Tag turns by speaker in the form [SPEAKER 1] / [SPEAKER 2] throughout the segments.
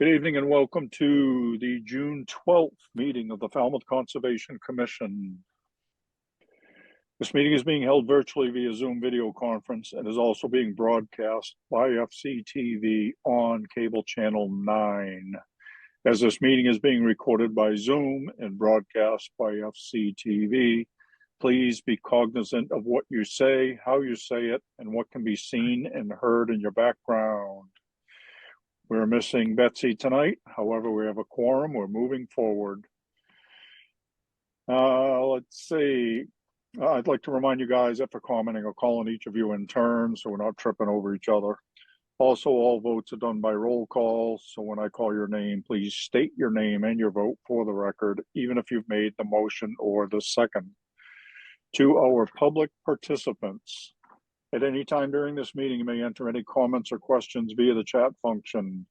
[SPEAKER 1] Good evening and welcome to the June 12th meeting of the Falmouth Conservation Commission. This meeting is being held virtually via Zoom video conference and is also being broadcast by FCTV on cable channel 9. As this meeting is being recorded by Zoom and broadcast by FCTV, please be cognizant of what you say, how you say it, and what can be seen and heard in your background. We're missing Betsy tonight. However, we have a quorum. We're moving forward. Let's see. I'd like to remind you guys that for commenting or calling each of you in turn, so we're not tripping over each other. Also, all votes are done by roll call. So when I call your name, please state your name and your vote for the record, even if you've made the motion or the second. To our public participants, at any time during this meeting, you may enter any comments or questions via the chat function.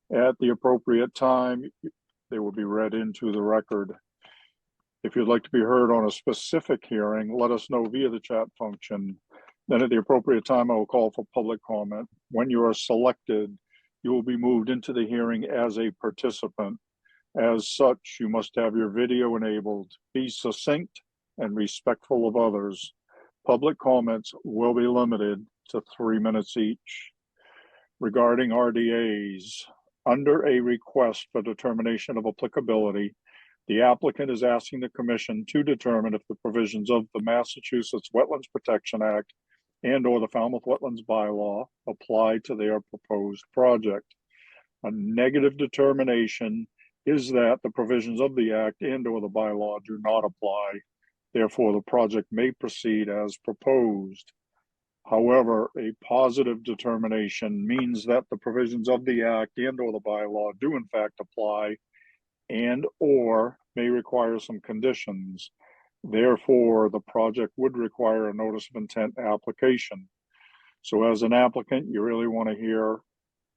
[SPEAKER 1] At the appropriate time, they will be read into the record. If you'd like to be heard on a specific hearing, let us know via the chat function. Then at the appropriate time, I will call for public comment. When you are selected, you will be moved into the hearing as a participant. As such, you must have your video enabled. Be succinct and respectful of others. Public comments will be limited to 3 minutes each. Regarding RDAs, under a request for determination of applicability, the applicant is asking the Commission to determine if the provisions of the Massachusetts Wetlands Protection Act and/or the Falmouth Wetlands Bylaw apply to their proposed project. A negative determination is that the provisions of the Act and/or the bylaw do not apply. Therefore, the project may proceed as proposed. However, a positive determination means that the provisions of the Act and/or the bylaw do in fact apply and/or may require some conditions. Therefore, the project would require a notice of intent application. So as an applicant, you really want to hear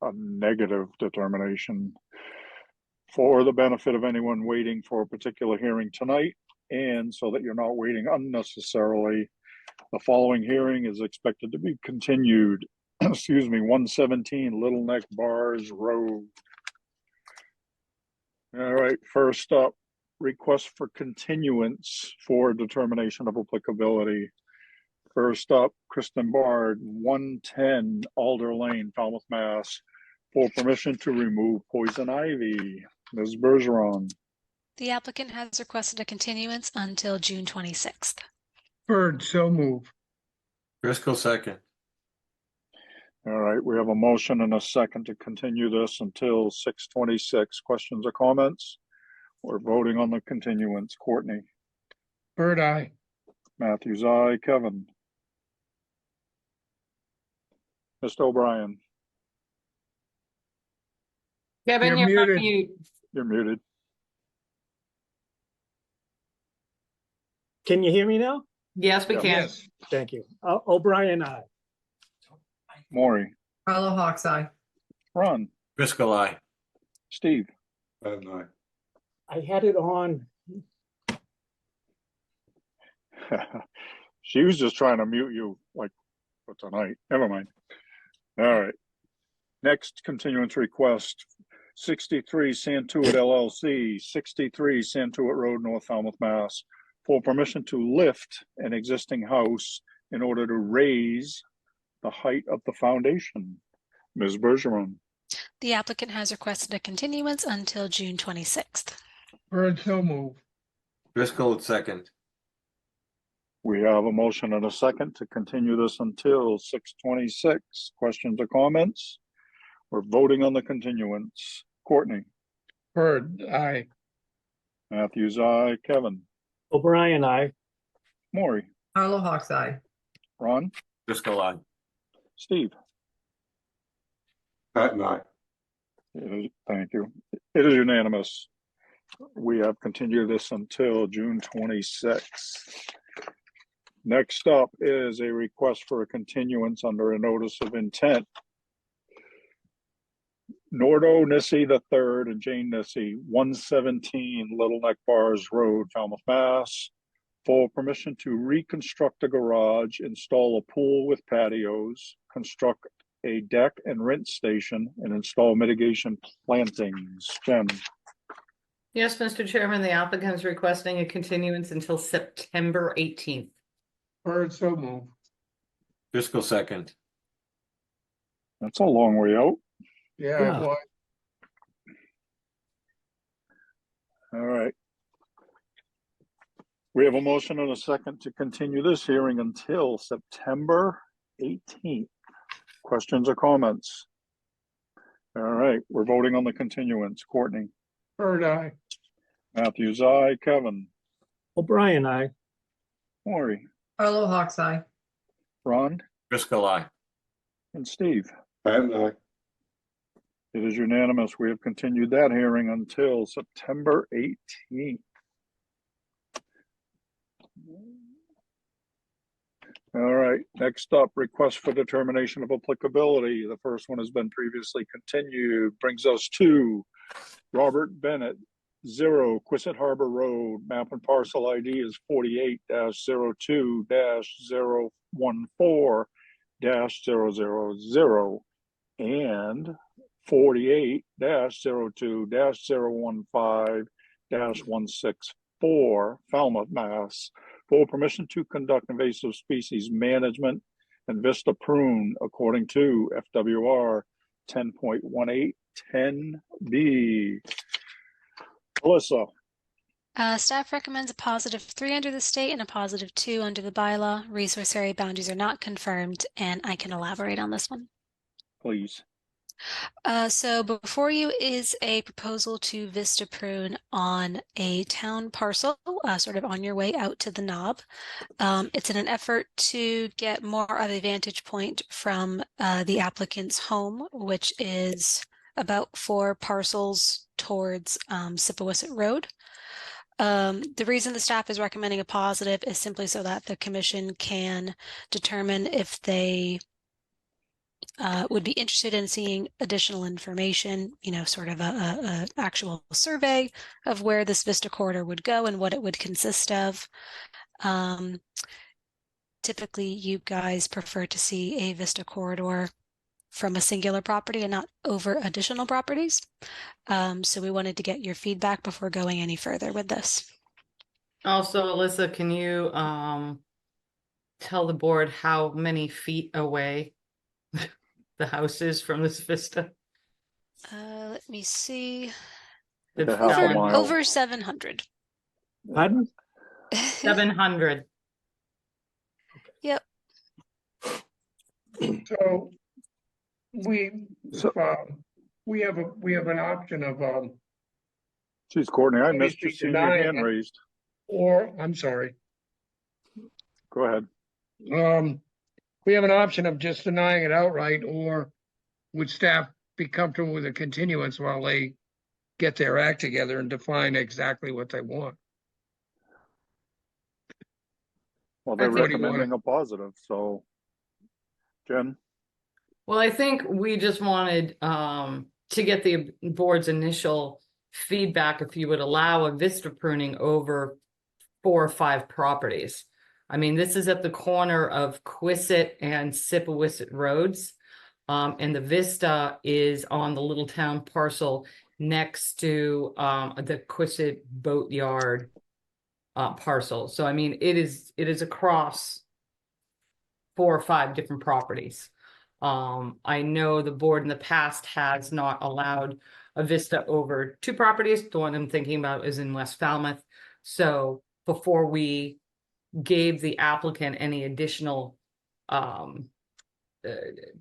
[SPEAKER 1] a negative determination. For the benefit of anyone waiting for a particular hearing tonight, and so that you're not waiting unnecessarily, the following hearing is expected to be continued. 117 Little Neck Bars Road. All right, first up, request for continuance for determination of applicability. First up, Kristen Bard, 110 Alder Lane, Falmouth, Mass, for permission to remove poison ivy. Ms. Bergeron.
[SPEAKER 2] The applicant has requested a continuance until June 26th.
[SPEAKER 3] Bird, so move.
[SPEAKER 4] Driscoll, second.
[SPEAKER 1] All right, we have a motion and a second to continue this until 6:26. Questions or comments? We're voting on the continuance. Courtney.
[SPEAKER 3] Bird, aye.
[SPEAKER 1] Matthews, aye. Kevin. Mr. O'Brien.
[SPEAKER 5] Kevin,
[SPEAKER 3] You're
[SPEAKER 5] you're on
[SPEAKER 3] muted.
[SPEAKER 5] mute.
[SPEAKER 1] You're muted.
[SPEAKER 6] Can you hear me now?
[SPEAKER 5] Yes, we
[SPEAKER 1] Yeah.
[SPEAKER 5] can.
[SPEAKER 3] Yes.
[SPEAKER 6] Thank you. O'Brien, aye.
[SPEAKER 1] Maury.
[SPEAKER 7] Carlo Hawks eye.
[SPEAKER 1] Ron.
[SPEAKER 4] Driscoll, aye.
[SPEAKER 1] Steve.
[SPEAKER 4] Aye.
[SPEAKER 6] I had it on.
[SPEAKER 1] She was just trying to mute you like for tonight. Never mind. All right. Next continuance request, 63 Santuit LLC, 63 Santuit Road, North Falmouth, Mass, for permission to lift an existing house in order to raise the height of the foundation. Ms. Bergeron.
[SPEAKER 2] The applicant has requested a continuance until June 26th.
[SPEAKER 3] Bird, so move.
[SPEAKER 4] Driscoll, second.
[SPEAKER 1] We have a motion and a second to continue this until 6:26. Questions or comments? We're voting on the continuance. Courtney.
[SPEAKER 3] Bird, aye.
[SPEAKER 1] Matthews, aye. Kevin.
[SPEAKER 6] O'Brien, aye.
[SPEAKER 1] Maury.
[SPEAKER 7] Carlo Hawks eye.
[SPEAKER 1] Ron.
[SPEAKER 4] Driscoll, aye.
[SPEAKER 1] Steve.
[SPEAKER 4] Patton, aye.
[SPEAKER 1] Thank you. It is unanimous. We have continued this until June 26th. Next up is a request for a continuance under a notice of intent. Nordo Nissi III and Jane Nissi, 117 Little Neck Bars Road, Falmouth, Mass, for permission to reconstruct a garage, install a pool with patios, construct a deck and rinse station and install mitigation plantings. Jen,
[SPEAKER 7] Yes, Mr. Chairman, the applicant is requesting a continuance until September 18th.
[SPEAKER 3] Bird, so move.
[SPEAKER 4] Driscoll second.
[SPEAKER 1] that's a long way out.
[SPEAKER 3] Yeah,
[SPEAKER 6] Yeah.
[SPEAKER 3] well,
[SPEAKER 1] All right. We have a motion and a second to continue this hearing until September 18th. Questions or comments? All right, we're voting on the continuance. Courtney,
[SPEAKER 3] Bird, aye.
[SPEAKER 1] Matthews, aye. Kevin,
[SPEAKER 6] O'Brien, aye.
[SPEAKER 1] Maury,
[SPEAKER 7] Carlo Hawks Eye.
[SPEAKER 1] Ron,
[SPEAKER 4] Driscoll, aye.
[SPEAKER 1] and Steve.
[SPEAKER 4] Aye.
[SPEAKER 1] It is unanimous. We have continued that hearing until September 18th. All right, next up, request for determination of applicability. The first one has been previously continued. Brings us to Robert Bennett, 0 Quistit Harbor Road. Map and parcel ID is 48-02-014-000 and 48-02-015-164 Falmouth, Mass. For permission to conduct invasive species management and vista prune according to FWR 10.1810B. Alyssa,
[SPEAKER 2] Staff recommends a +3 under the state and a +2 under the bylaw. Resource area boundaries are not confirmed, and I can elaborate on this one.
[SPEAKER 1] please.
[SPEAKER 2] So before you is a proposal to vista prune on a town parcel, sort of on your way out to the knob. It's in an effort to get more of a vantage point from the applicant's home, which is about 4 parcels towards Sipawasset Road. The reason the staff is recommending a positive is simply so that the commission can determine if they would be interested in seeing additional information, sort of a actual survey of where this vista corridor would go and what it would consist of. Typically, you guys prefer to see a vista corridor from a singular property and not over additional properties. So we wanted to get your feedback before going any further with this.
[SPEAKER 7] Also, Alyssa, can you tell the board how many feet away the house is from this vista?
[SPEAKER 2] Let me see.
[SPEAKER 1] Like
[SPEAKER 7] It's
[SPEAKER 1] a half a
[SPEAKER 2] Over,
[SPEAKER 1] mile.
[SPEAKER 2] over 700.
[SPEAKER 6] Pardon?
[SPEAKER 7] 700.
[SPEAKER 2] Yep.
[SPEAKER 3] So we,
[SPEAKER 1] So-
[SPEAKER 3] we have an option of,
[SPEAKER 1] Geez, Courtney, I
[SPEAKER 3] Maybe
[SPEAKER 1] missed you
[SPEAKER 3] she's
[SPEAKER 1] seeing your
[SPEAKER 3] denying
[SPEAKER 1] hand
[SPEAKER 3] it.
[SPEAKER 1] raised.
[SPEAKER 3] or, I'm sorry,
[SPEAKER 1] Go ahead.
[SPEAKER 3] we have an option of just denying it outright, or would staff be comfortable with a continuance while they get their act together and define exactly what they want?
[SPEAKER 1] Well, they're
[SPEAKER 7] I think-
[SPEAKER 1] recommending a positive, so. Jen,
[SPEAKER 7] Well, I think we just wanted to get the board's initial feedback if you would allow a vista pruning over 4 or 5 properties. I mean, this is at the corner of Quistit and Sipawasset Roads. And the vista is on the little town parcel next to the Quistit Boatyard parcel. So I mean, it is across 4 or 5 different properties. I know the board in the past has not allowed a vista over 2 properties. The one I'm thinking about is in West Falmouth. So before we gave the applicant any additional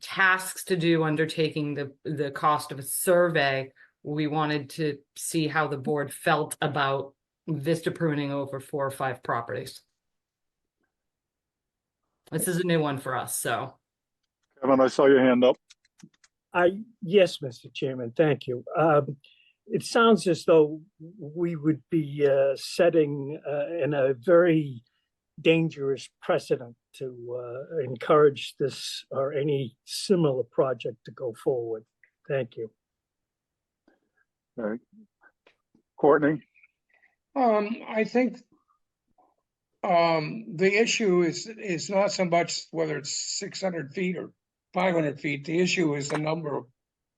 [SPEAKER 7] tasks to do undertaking the cost of a survey, we wanted to see how the board felt about vista pruning over 4 or 5 properties. This is a new one for us, so.
[SPEAKER 1] Kevin, I saw your hand up.
[SPEAKER 6] Yes, Mr. Chairman, thank you. It sounds as though we would be setting in a very dangerous precedent to encourage this or any similar project to go forward. Thank you.
[SPEAKER 1] All right. Courtney,
[SPEAKER 3] I think the issue is not so much whether it's 600 feet or 500 feet. The issue is the number of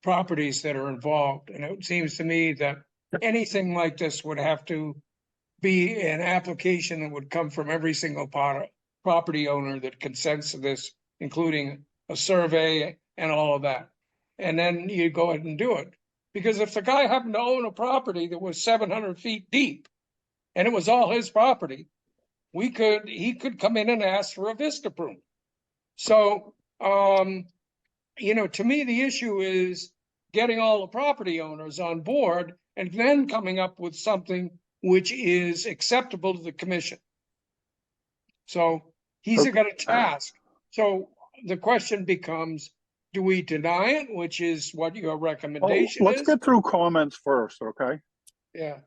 [SPEAKER 3] properties that are involved. And it seems to me that anything like this would have to be an application that would come from every single property owner that consents to this, including a survey and all of that. And then you go ahead and do it. Because if the guy happened to own a property that was 700 feet deep and it was all his property, he could come in and ask for a vista prune. So, to me, the issue is getting all the property owners on board and then coming up with something which is acceptable to the commission. So he's got a task. So the question becomes, do we deny it, which is what your recommendation
[SPEAKER 1] let's
[SPEAKER 3] is?
[SPEAKER 1] get through comments first, okay?
[SPEAKER 3] Yeah.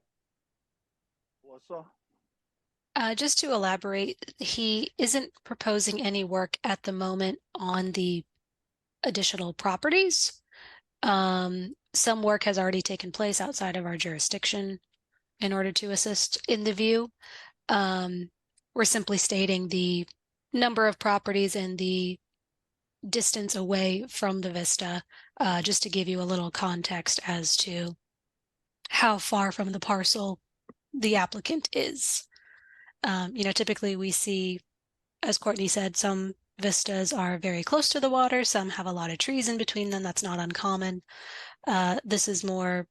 [SPEAKER 1] Melissa?
[SPEAKER 2] Just to elaborate, he isn't proposing any work at the moment on the additional properties. Some work has already taken place outside of our jurisdiction in order to assist in the view. We're simply stating the number of properties and the distance away from the vista, just to give you a little context as to how far from the parcel the applicant is. Typically we see, as Courtney said, some vistas are very close to the water, some have a lot of trees in between them. That's not uncommon. This is more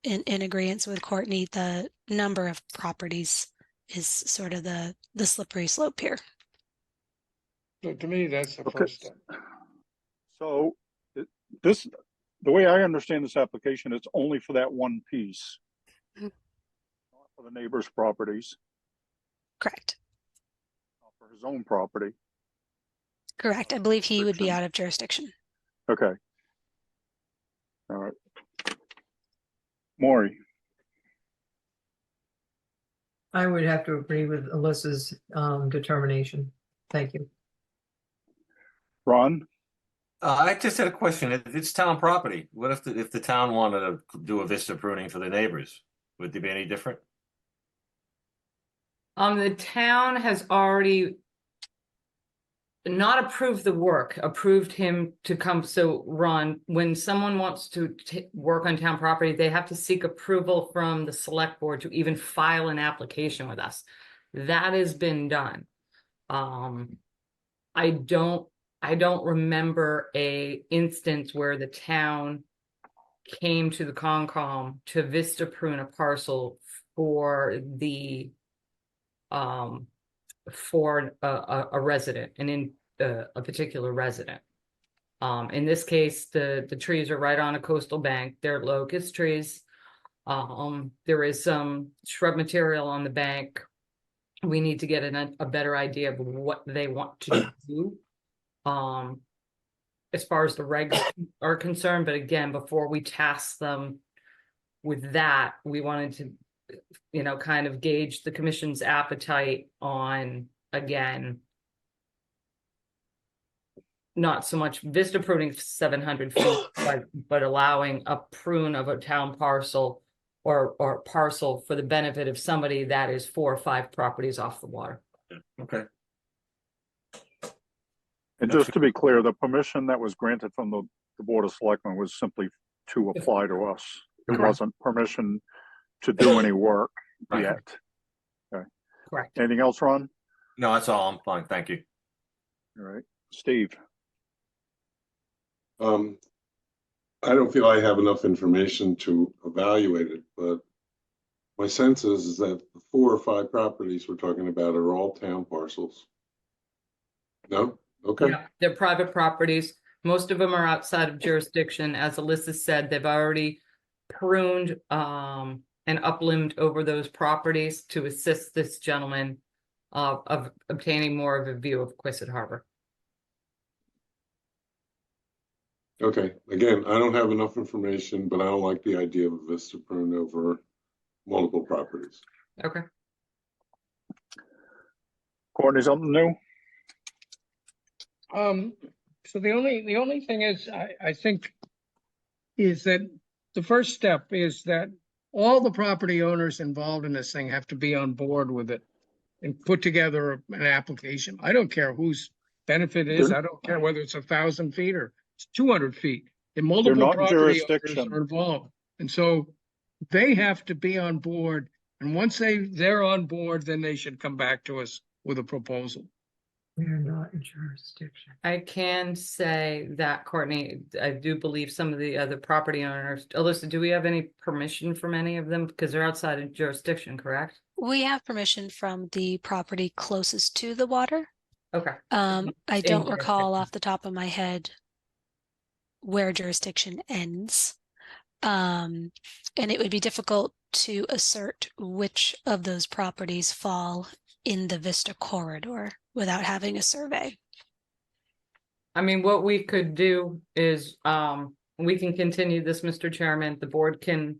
[SPEAKER 2] in agreement with Courtney. The number of properties is sort of the slippery slope here.
[SPEAKER 3] So to me, that's the
[SPEAKER 1] Okay.
[SPEAKER 3] first step.
[SPEAKER 1] So the way I understand this application, it's only for that one piece.
[SPEAKER 2] Mhm.
[SPEAKER 1] Not for the neighbor's properties,
[SPEAKER 2] Correct.
[SPEAKER 1] not for his own property.
[SPEAKER 2] Correct. I believe he would be out of jurisdiction.
[SPEAKER 1] Okay. All right. Maury?
[SPEAKER 5] I would have to agree with Alyssa's determination. Thank you.
[SPEAKER 1] Ron?
[SPEAKER 4] I just had a question. It's town property. What if the town wanted to do a vista pruning for the neighbors? Would they be any different?
[SPEAKER 7] The town has already not approved the work, approved him to come. So Ron, when someone wants to work on town property, they have to seek approval from the select board to even file an application with us. That has been done. I don't remember a instance where the town came to the Concom to vista prune a parcel for the for a resident, and in a particular resident. In this case, the trees are right on a coastal bank. They're locust trees. There is some shrub material on the bank. We need to get a better idea of what they want to do as far as the regs are concerned. But again, before we task them with that, we wanted to kind of gauge the commission's appetite on, again, not so much vista pruning 700 feet, but allowing a prune of a town parcel or parcel for the benefit of somebody that is 4 or 5 properties off the water.
[SPEAKER 4] Okay.
[SPEAKER 1] And just to be clear, the permission that was granted from the Board of Selectmen was simply to apply to us. It
[SPEAKER 7] Correct.
[SPEAKER 1] wasn't permission to do any work
[SPEAKER 4] Right.
[SPEAKER 1] yet. Okay.
[SPEAKER 7] Correct.
[SPEAKER 1] Anything else, Ron?
[SPEAKER 4] No, that's all. I'm fine. Thank you.
[SPEAKER 1] All right. Steve?
[SPEAKER 8] I don't feel I have enough information to evaluate it, but my sense is that the 4 or 5 properties we're talking about are all town parcels. No? Okay.
[SPEAKER 7] Yeah, they're private properties. Most of them are outside of jurisdiction. As Alyssa said, they've already pruned and uplimbed over those properties to assist this gentleman of obtaining more of a view of Quistit Harbor.
[SPEAKER 8] Okay. Again, I don't have enough information, but I don't like the idea of a vista prune over multiple properties.
[SPEAKER 7] Okay.
[SPEAKER 1] Courtney, something new?
[SPEAKER 3] So the only thing is, I think, is that the first step is that all the property owners involved in this thing have to be on board with it and put together an application. I don't care who's benefit is,
[SPEAKER 1] They're-
[SPEAKER 3] I don't care whether it's 1,000 feet or it's 200 feet. And
[SPEAKER 1] They're
[SPEAKER 3] multiple
[SPEAKER 1] not in
[SPEAKER 3] property owners
[SPEAKER 1] jurisdiction.
[SPEAKER 3] are involved. And so they have to be on board. And once they're on board, then they should come back to us with a proposal.
[SPEAKER 5] We are not in jurisdiction.
[SPEAKER 7] I can say that, Courtney, I do believe some of the other property owners, Alyssa, do we have any permission from any of them? Because they're outside of jurisdiction, correct?
[SPEAKER 2] We have permission from the property closest to the water.
[SPEAKER 7] Okay.
[SPEAKER 2] I
[SPEAKER 7] In
[SPEAKER 2] don't recall
[SPEAKER 7] jurisdiction.
[SPEAKER 2] off the top of my head where jurisdiction ends. And it would be difficult to assert which of those properties fall in the Vista corridor without having a survey.
[SPEAKER 7] I mean, what we could do is, we can continue this, Mr. Chairman. The board can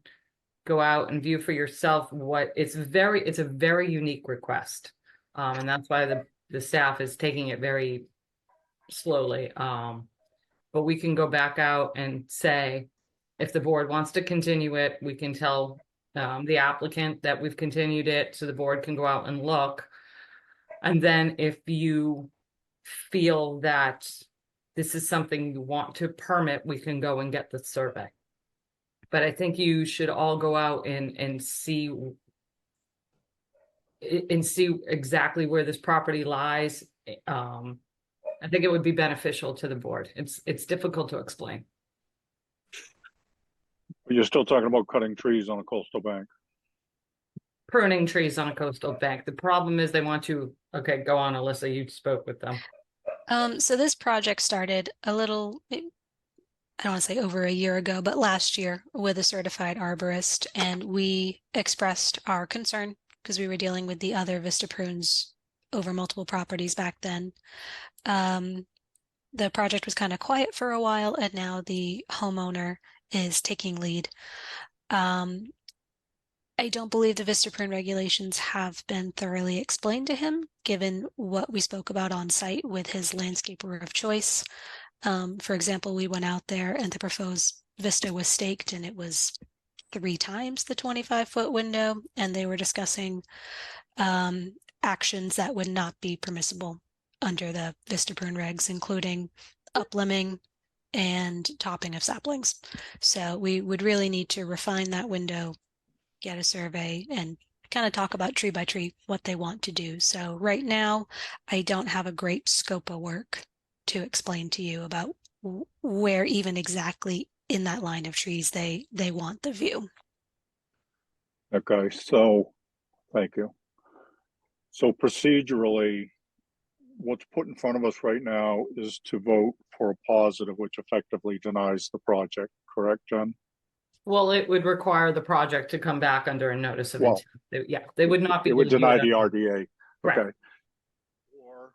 [SPEAKER 7] go out and view for yourself what it's a very unique request. And that's why the staff is taking it very slowly. But we can go back out and say, if the board wants to continue it, we can tell the applicant that we've continued it, so the board can go out and look. And then if you feel that this is something you want to permit, we can go and get the survey. But I think you should all go out and see exactly where this property lies. I think it would be beneficial to the board. It's difficult to explain.
[SPEAKER 1] You're still talking about cutting trees on a coastal bank.
[SPEAKER 7] Pruning trees on a coastal bank. The problem is they want to, okay, go on, Alyssa, you spoke with them.
[SPEAKER 2] So this project started a little, I don't want to say over a year ago, but last year with a certified arborist, and we expressed our concern because we were dealing with the other Vista prunes over multiple properties back then. The project was kind of quiet for a while, and now the homeowner is taking lead. I don't believe the Vista prune regulations have been thoroughly explained to him, given what we spoke about on site with his landscaper of choice. For example, we went out there and the proposed Vista was staked, and it was 3 times the 25-foot window, and they were discussing actions that would not be permissible under the Vista prune regs, including uplimbing and topping of saplings. So we would really need to refine that window, get a survey, and kind of talk about tree by tree what they want to do. So right now, I don't have a great scope of work to explain to you about where even exactly in that line of trees they want the view.
[SPEAKER 1] Okay, so thank you. So procedurally, what's put in front of us right now is to vote for a positive, which effectively denies the project, correct, Jen?
[SPEAKER 7] Well, it would require the project to come back under a notice of
[SPEAKER 1] Well,
[SPEAKER 7] intent. Yeah, they would not be.
[SPEAKER 1] It would
[SPEAKER 7] able to do
[SPEAKER 1] deny
[SPEAKER 7] it
[SPEAKER 1] the
[SPEAKER 7] under-
[SPEAKER 1] RDA.
[SPEAKER 7] Correct.
[SPEAKER 1] Okay. Or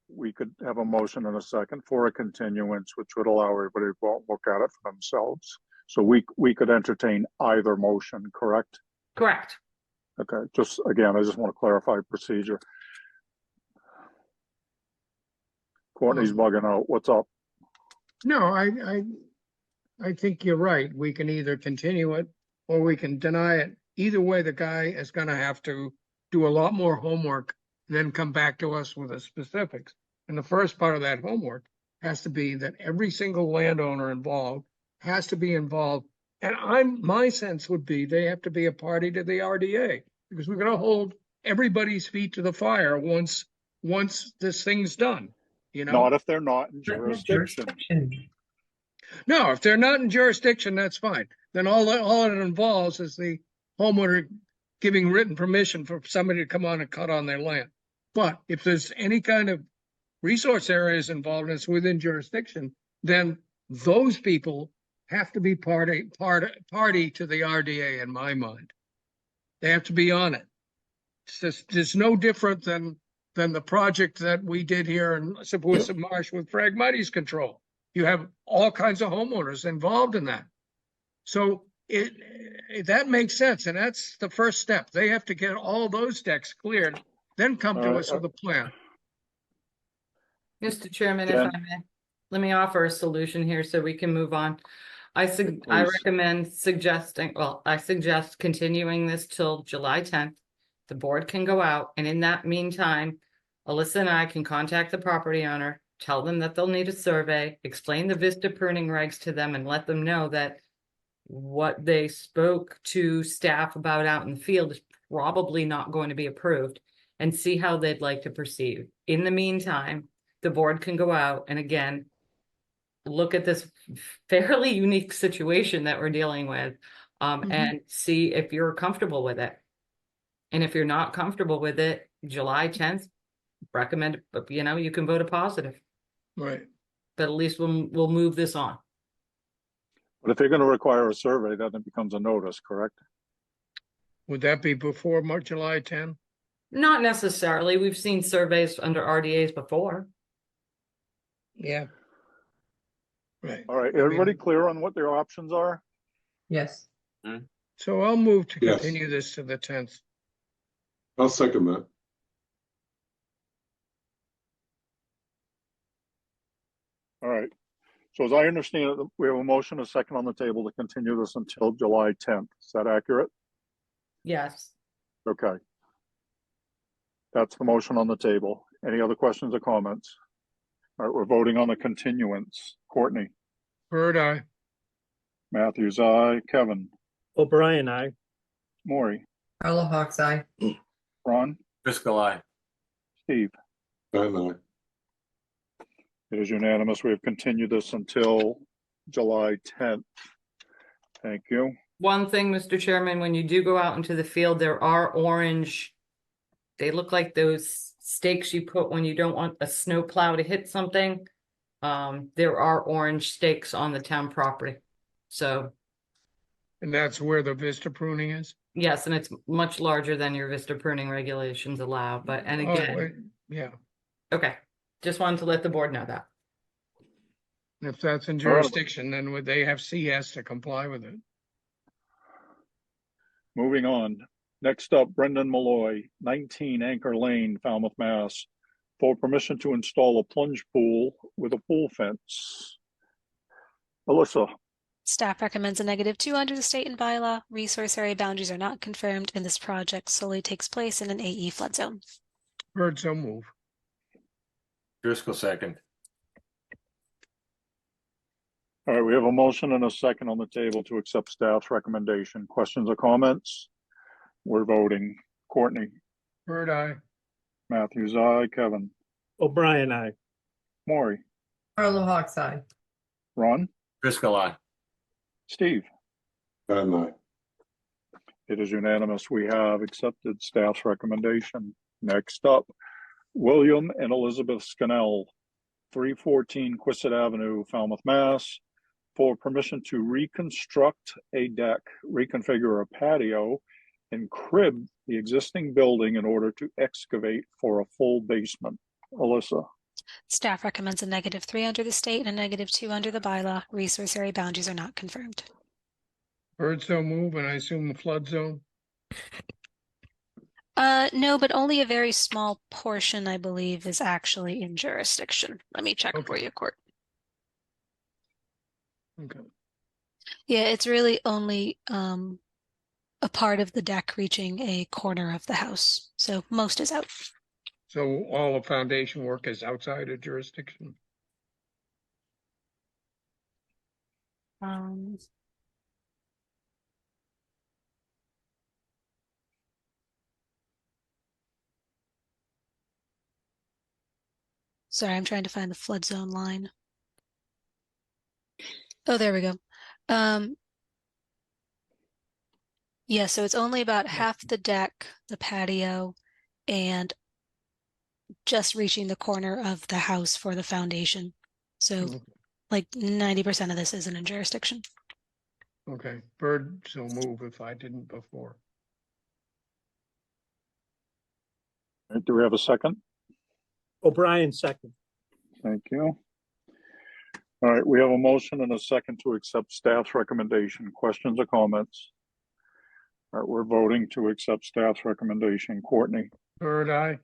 [SPEAKER 1] we could have a motion and a second for a continuance, which would allow everybody to go out and look at it for themselves. So we could entertain either motion, correct?
[SPEAKER 7] Correct.
[SPEAKER 1] Okay, just again, I just want to clarify procedure. Courtney's bugging out. What's up?
[SPEAKER 3] No, I think you're right. We can either continue it or we can deny it. Either way, the guy is gonna have to do a lot more homework, then come back to us with the specifics. And the first part of that homework has to be that every single landowner involved has to be involved. And my sense would be they have to be a party to the RDA, because we're gonna hold everybody's feet to the fire once this thing's done, you know?
[SPEAKER 1] Not if they're not in
[SPEAKER 5] Not in
[SPEAKER 1] jurisdiction.
[SPEAKER 3] No, if they're not in jurisdiction, that's fine. Then all it involves is the homeowner giving written permission for somebody to come on and cut on their land. But if there's any kind of resource areas involved and it's within jurisdiction, then those people have to be party to the RDA in my mind. They have to be on it. It's no different than the project that we did here in Seposa Marsh with Phragmites control. You have all kinds of homeowners involved in that. So that makes sense, and that's the first step. They have to get all those decks cleared, then come to us with a plan.
[SPEAKER 7] Mr. Chairman, if
[SPEAKER 1] Jen?
[SPEAKER 7] I may, let me offer a solution here so we can move on. I
[SPEAKER 1] Please.
[SPEAKER 7] suggest continuing this till July 10th. The board can go out, and in that meantime, Alyssa and I can contact the property owner tell them that they'll need a survey, explain the Vista pruning regs to them and let them know that what they spoke to staff about out in the field is probably not going to be approved, and see how they'd like to proceed. In the meantime, the board can go out and again, look at this fairly unique situation that we're dealing with, and see if you're comfortable with it. And if you're not comfortable with it, July 10th, recommend, you know, you can vote a positive,
[SPEAKER 3] Right.
[SPEAKER 7] but at least we'll move this on.
[SPEAKER 1] But if you're going to require a survey, then it becomes a notice, correct?
[SPEAKER 3] Would that be before July 10?
[SPEAKER 7] Not necessarily. We've seen surveys under RDAs before.
[SPEAKER 3] Yeah. Right.
[SPEAKER 1] All right,
[SPEAKER 3] I mean-
[SPEAKER 1] everybody clear on what their options are?
[SPEAKER 5] Yes.
[SPEAKER 3] So I'll move to
[SPEAKER 8] Yes.
[SPEAKER 3] continue this to the 10th.
[SPEAKER 8] I'll second that.
[SPEAKER 1] All right. So as I understand it, we have a motion, a second on the table to continue this until July 10th. Is that accurate?
[SPEAKER 7] Yes.
[SPEAKER 1] Okay. That's the motion on the table. Any other questions or comments? All right, we're voting on the continuance. Courtney,
[SPEAKER 3] Bird eye.
[SPEAKER 1] Matthews, aye. Kevin,
[SPEAKER 6] O'Brien, aye.
[SPEAKER 1] Maury,
[SPEAKER 5] Carla Hawk's eye.
[SPEAKER 1] Ron,
[SPEAKER 4] Driscoll, aye.
[SPEAKER 1] Steve.
[SPEAKER 8] And I.
[SPEAKER 1] It is unanimous. We have continued this until July 10th. Thank you.
[SPEAKER 7] One thing, Mr. Chairman, when you do go out into the field, there are orange, they look like those stakes you put when you don't want a snow plow to hit something. There are orange stakes on the town property. So,
[SPEAKER 3] And that's where the Vista pruning is?
[SPEAKER 7] yes, and it's much larger than your Vista pruning regulations allow, but, and
[SPEAKER 3] Oh,
[SPEAKER 7] again,
[SPEAKER 3] wait, yeah.
[SPEAKER 7] okay, just wanted to let the board know that.
[SPEAKER 3] If that's in
[SPEAKER 1] right.
[SPEAKER 3] jurisdiction, then would they have CS to comply with it?
[SPEAKER 1] Moving on. Next up, Brendan Malloy, 19 Anchor Lane, Falmouth, Mass, for permission to install a plunge pool with a pool fence. Alyssa,
[SPEAKER 2] Staff recommends a -2 under the state and bylaw. Resource area boundaries are not confirmed, and this project solely takes place in an AE flood zone.
[SPEAKER 3] Bird, so move.
[SPEAKER 4] Driscoll, second.
[SPEAKER 1] all right, we have a motion and a second on the table to accept staff's recommendation. Questions or comments? We're voting. Courtney,
[SPEAKER 3] Bird eye.
[SPEAKER 1] Matthews, aye. Kevin,
[SPEAKER 6] O'Brien, aye.
[SPEAKER 1] Maury,
[SPEAKER 5] Carla Hawk's eye.
[SPEAKER 1] Ron,
[SPEAKER 4] Driscoll, aye.
[SPEAKER 1] Steve.
[SPEAKER 8] And I.
[SPEAKER 1] It is unanimous. We have accepted staff's recommendation. Next up, William and Elizabeth Scannell, 314 Quistit Avenue, Falmouth, Mass, for permission to reconstruct a deck, reconfigure a patio, and crib the existing building in order to excavate for a full basement. Alyssa,
[SPEAKER 2] Staff recommends a -3 under the state and a -2 under the bylaw. Resource area boundaries are not confirmed.
[SPEAKER 3] Bird, so move, and I assume the flood zone?
[SPEAKER 2] No, but only a very small portion, I believe, is actually in jurisdiction. Let me check for
[SPEAKER 3] Okay.
[SPEAKER 2] you, Court.
[SPEAKER 3] Okay.
[SPEAKER 2] Yeah, it's really only a part of the deck reaching a corner of the house. So most is out.
[SPEAKER 3] So all the foundation work is outside of jurisdiction?
[SPEAKER 2] Um, Sorry, I'm trying to find the flood zone line. Oh, there we go. Yeah, so it's only about half the deck, the patio, and just reaching the corner of the house for the foundation. So
[SPEAKER 3] Okay.
[SPEAKER 2] like 90% of this isn't in jurisdiction.
[SPEAKER 3] Okay, Bird, so move if I didn't before.
[SPEAKER 1] all right, do we have a second?
[SPEAKER 6] O'Brien, second.
[SPEAKER 1] Thank you. All right, we have a motion and a second to accept staff's recommendation. Questions or comments? All right, we're voting to accept staff's recommendation. Courtney,
[SPEAKER 3] Bird eye.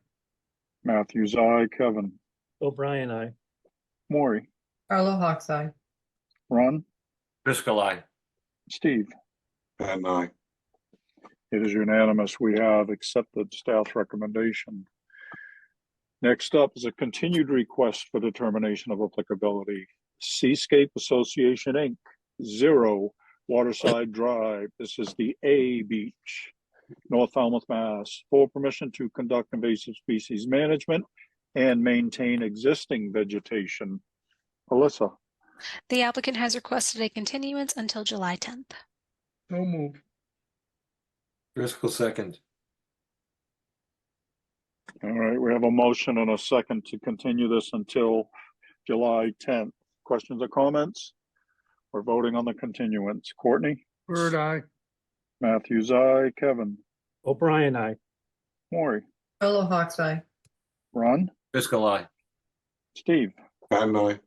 [SPEAKER 1] Matthews, aye. Kevin,
[SPEAKER 6] O'Brien, aye.
[SPEAKER 1] Maury,
[SPEAKER 5] Carla Hawk's eye.
[SPEAKER 1] Ron,
[SPEAKER 4] Driscoll, aye.
[SPEAKER 1] Steve.
[SPEAKER 8] And I.
[SPEAKER 1] It is unanimous. We have accepted staff's recommendation. Next up is a continued request for determination of applicability. Seascape Association, Inc., 0 Waterside Drive. This is the A Beach, North Falmouth, Mass. For permission to conduct invasive species management and maintain existing vegetation. Alyssa,
[SPEAKER 2] The applicant has requested a continuance until July 10th.
[SPEAKER 3] So move.
[SPEAKER 4] Driscoll second.
[SPEAKER 1] all right, we have a motion and a second to continue this until July 10th. Questions or comments? We're voting on the continuance. Courtney,
[SPEAKER 3] Bird eye.
[SPEAKER 1] Matthews, aye. Kevin,
[SPEAKER 6] O'Brien, I.
[SPEAKER 1] Maury,
[SPEAKER 5] Solo Hawks Eye.
[SPEAKER 1] Ron,
[SPEAKER 4] Driscoll eye.
[SPEAKER 1] Steve.
[SPEAKER 8] Patton, aye.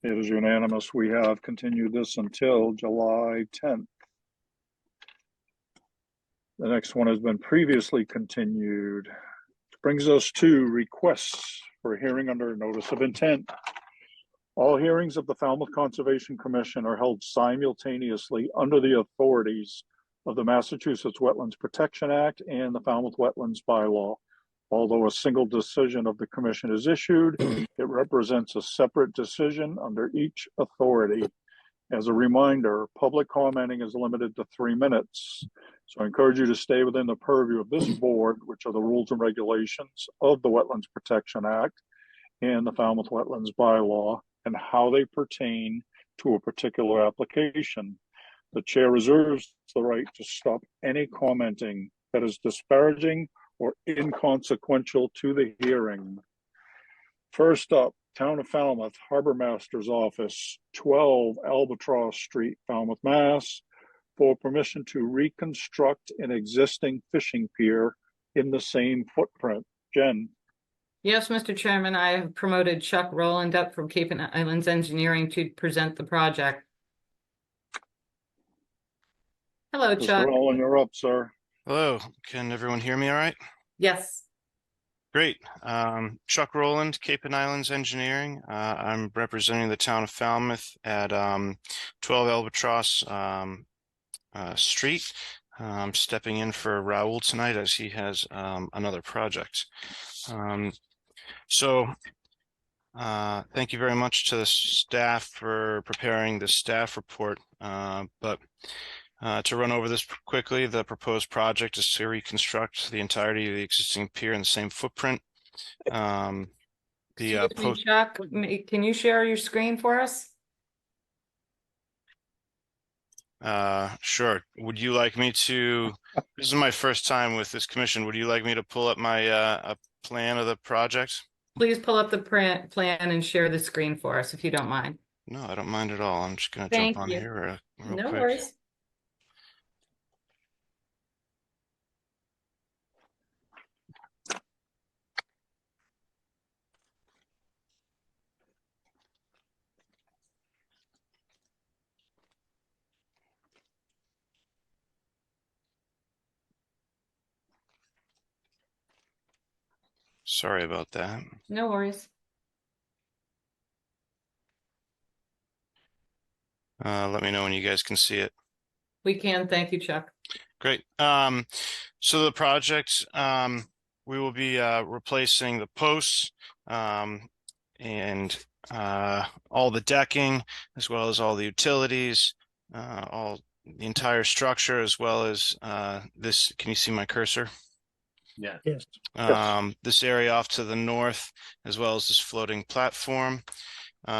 [SPEAKER 1] It is unanimous. We have continued this until July 10th. The next one has been previously continued. Which brings us to requests for a hearing under notice of intent. All hearings of the Falmouth Conservation Commission are held simultaneously under the authorities of the Massachusetts Wetlands Protection Act and the Falmouth Wetlands Bylaw. Although a single decision of the commission is issued, it represents a separate decision under each authority. As a reminder, public commenting is limited to 3 minutes. So I encourage you to stay within the purview of this board, which are the rules and regulations of the Wetlands Protection Act and the Falmouth Wetlands Bylaw and how they pertain to a particular application. The chair reserves the right to stop any commenting that is disparaging or inconsequential to the hearing. First up, Town of Falmouth, Harbor Master's Office, 12 Albatross Street, Falmouth, Mass. For permission to reconstruct an existing fishing pier in the same footprint. Jen,
[SPEAKER 7] Yes, Mr. Chairman, I have promoted Chuck Rowland up from Cape and Islands Engineering to present the project. Hello, Chuck.
[SPEAKER 1] Mr. Rowland, you're up, sir.
[SPEAKER 9] Hello, can everyone hear me all right?
[SPEAKER 7] Yes.
[SPEAKER 9] Great. Chuck Rowland, Cape and Islands Engineering. I'm representing the town of Falmouth at 12 Albatross Street. I'm stepping in for Raoul tonight as he has another project. Thank you very much to the staff for preparing the staff report. To run over this quickly, the proposed project is to reconstruct the entirety of the existing pier in the same footprint.
[SPEAKER 7] Excuse me, Chuck, can you share your screen for us?
[SPEAKER 9] Sure. Would you like me to, this is my first time with this commission. Would you like me to pull up my a plan of the project?
[SPEAKER 7] Please pull up the plan and share the screen for us if you don't mind.
[SPEAKER 9] No, I don't mind at all. I'm just going to
[SPEAKER 7] Thank
[SPEAKER 9] jump on
[SPEAKER 7] you.
[SPEAKER 9] here real
[SPEAKER 7] No
[SPEAKER 9] quick.
[SPEAKER 7] worries.
[SPEAKER 9] Sorry about that.
[SPEAKER 7] No worries.
[SPEAKER 9] Let me know when you guys can see it.
[SPEAKER 7] We can. Thank you, Chuck.
[SPEAKER 9] Great. So the project, we will be replacing the posts and all the decking, as well as all the utilities, all the entire structure, as well as this. Can you see my cursor?
[SPEAKER 4] Yeah.
[SPEAKER 6] Yes.
[SPEAKER 9] This area off to the north, as well as this floating platform. We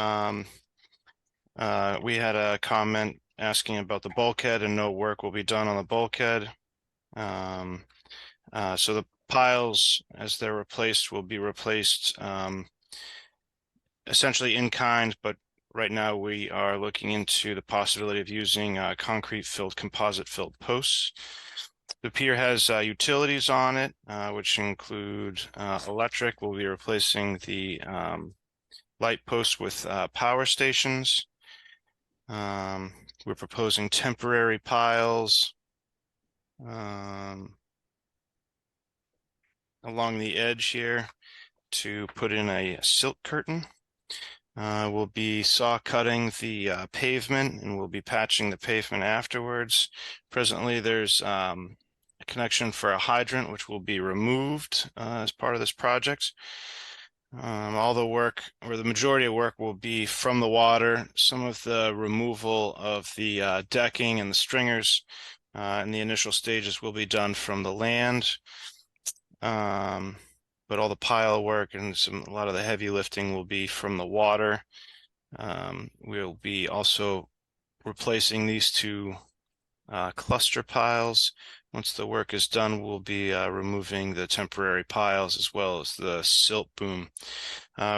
[SPEAKER 9] had a comment asking about the bulkhead, and no work will be done on the bulkhead. So the piles, as they're replaced, will be replaced essentially in kind, but right now we are looking into the possibility of using concrete filled, composite filled posts. The pier has utilities on it, which include electric. We'll be replacing the light posts with power stations. We're proposing temporary piles along the edge here to put in a silt curtain. We'll be saw cutting the pavement, and we'll be patching the pavement afterwards. Presently, there's a connection for a hydrant, which will be removed as part of this project. All the work, or the majority of work, will be from the water. Some of the removal of the decking and the stringers in the initial stages will be done from the land. But all the pile work and a lot of the heavy lifting will be from the water. We'll be also replacing these two cluster piles. Once the work is done, we'll be removing the temporary piles as well as the silt boom.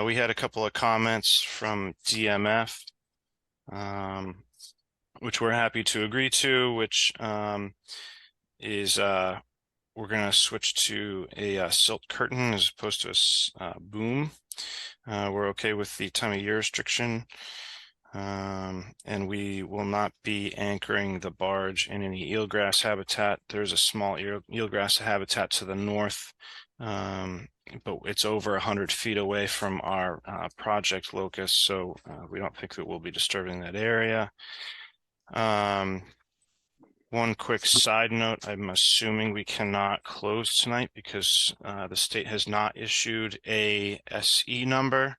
[SPEAKER 9] We had a couple of comments from DMF, which we're happy to agree to, which is we're going to switch to a silt curtain as opposed to a boom. We're okay with the time of year restriction. And we will not be anchoring the barge in any eelgrass habitat. There's a small eelgrass habitat to the north, but it's over 100 feet away from our project locus, so we don't think that we'll be disturbing that area. One quick side note, I'm assuming we cannot close tonight because the state has not issued a SE number.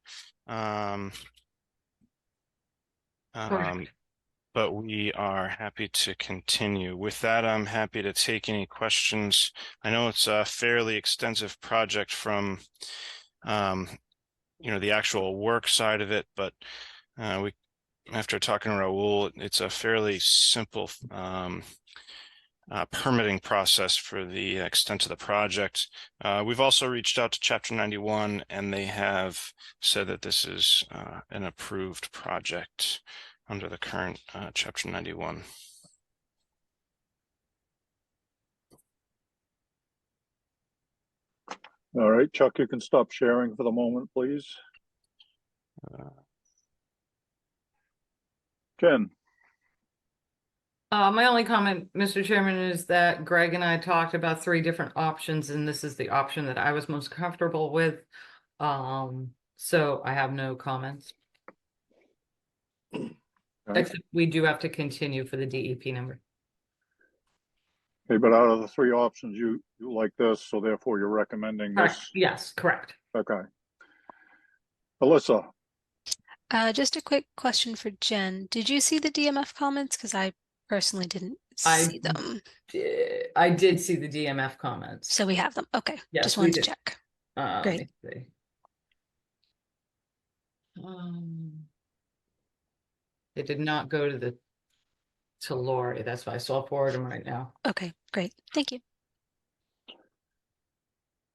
[SPEAKER 9] But we are happy to continue. With that, I'm happy to take any questions. I know it's a fairly extensive project from, the actual work side of it, but after talking to Raul, it's a fairly simple permitting process for the extent of the project. We've also reached out to Chapter 91, and they have said that this is an approved project under the current Chapter 91.
[SPEAKER 1] All right, Chuck, you can stop sharing for the moment, please. Ken.
[SPEAKER 7] My only comment, Mr. Chairman, is that Greg and I talked about 3 different options, and this is the option that I was most comfortable with. So I have no comments.
[SPEAKER 1] Okay.
[SPEAKER 7] Except we do have to continue for the DEP number.
[SPEAKER 1] Okay, but out of the 3 options, you like this, so therefore you're recommending
[SPEAKER 7] Correct.
[SPEAKER 1] this?
[SPEAKER 7] Yes, correct.
[SPEAKER 1] Okay. Alyssa.
[SPEAKER 2] Just a quick question for Jen. Did you see the DMF comments? Because I personally didn't see them.
[SPEAKER 7] I did see the DMF comments.
[SPEAKER 2] So we have them. Okay.
[SPEAKER 7] Yes,
[SPEAKER 2] Just
[SPEAKER 7] we
[SPEAKER 2] wanted to
[SPEAKER 7] did.
[SPEAKER 2] check.
[SPEAKER 7] Let
[SPEAKER 2] Great.
[SPEAKER 7] me see. It did not go to Lori. That's why I saw forward them right now.
[SPEAKER 2] Okay, great. Thank you.